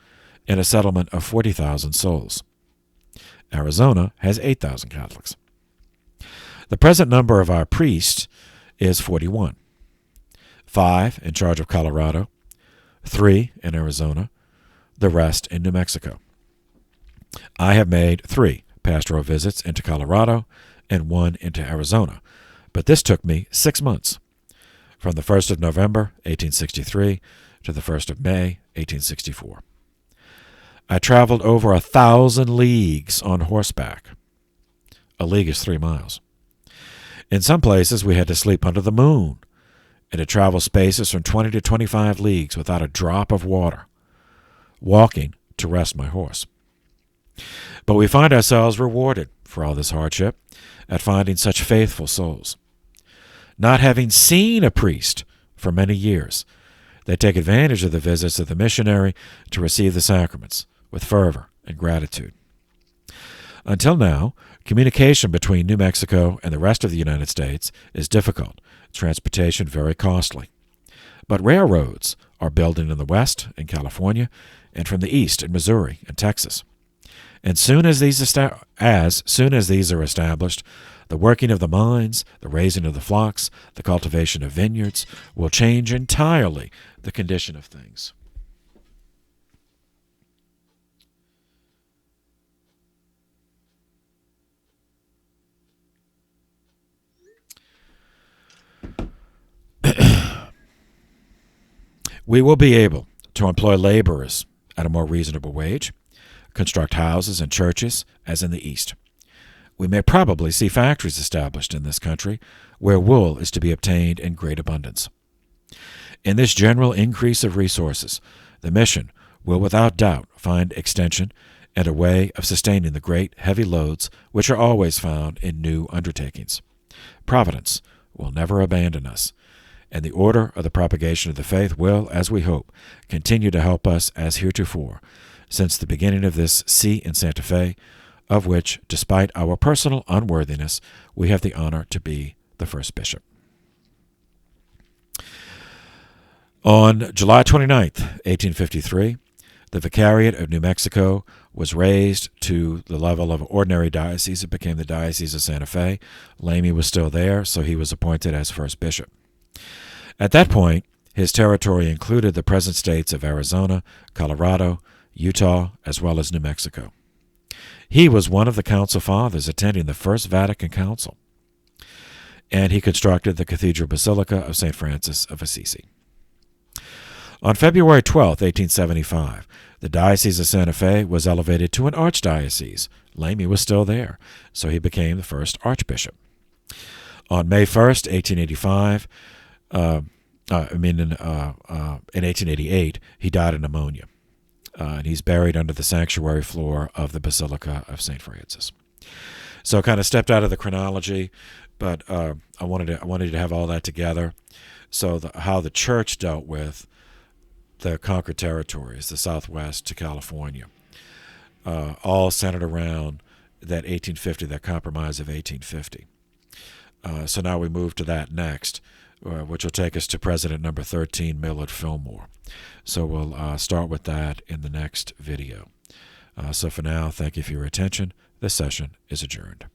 and a settlement of 40,000 souls. Arizona has 8,000 Catholics. The present number of our priests is 41. 5 in charge of Colorado, 3 in Arizona, the rest in New Mexico. I have made 3 pastoral visits into Colorado and one into Arizona. But this took me 6 months, from the 1st of November, 1863, to the 1st of May, 1864. I traveled over 1,000 leagues on horseback. A league is 3 miles. In some places, we had to sleep under the moon and to travel spaces from 20 to 25 leagues without a drop of water, walking to rest my horse. But we find ourselves rewarded for all this hardship at finding such faithful souls. Not having seen a priest for many years, they take advantage of the visits of the missionary to receive the sacraments with fervor and gratitude. Until now, communication between New Mexico and the rest of the United States is difficult, transportation very costly. But railroads are building in the west, in California, and from the east, in Missouri and Texas. And soon as these are established, the working of the mines, the raising of the flocks, the cultivation of vineyards will change entirely the condition of things. We will be able to employ laborers at a more reasonable wage, construct houses and churches as in the East. We may probably see factories established in this country where wool is to be obtained in great abundance. In this general increase of resources, the mission will without doubt find extension and a way of sustaining the great heavy loads which are always found in new undertakings. Providence will never abandon us, and the order of the propagation of the faith will, as we hope, continue to help us as heretofore, since the beginning of this see in Santa Fe, of which, despite our personal unworthiness, we have the honor to be the first bishop. On July 29th, 1853, the Vicariate of New Mexico was raised to the level of ordinary diocese. It became the Diocese of Santa Fe. Lamy was still there, so he was appointed as first bishop. At that point, his territory included the present states of Arizona, Colorado, Utah, as well as New Mexico. He was one of the Council Fathers attending the First Vatican Council, and he constructed the Cathedral Basilica of St. Francis of Assisi. On February 12, 1875, the Diocese of Santa Fe was elevated to an archdiocese. Lamy was still there, so he became the first archbishop. On May 1st, 1885, in 1888, he died of pneumonia. And he's buried under the sanctuary floor of the Basilica of St. Francis. So kind of stepped out of the chronology, but I wanted to have all that together. So how the church dealt with the conquered territories, the Southwest to California, all centered around that 1850, that compromise of 1850. So now we move to that next, which will take us to President number 13, Millard Fillmore. So we'll start with that in the next video. So for now, thank you for your attention. This session is adjourned.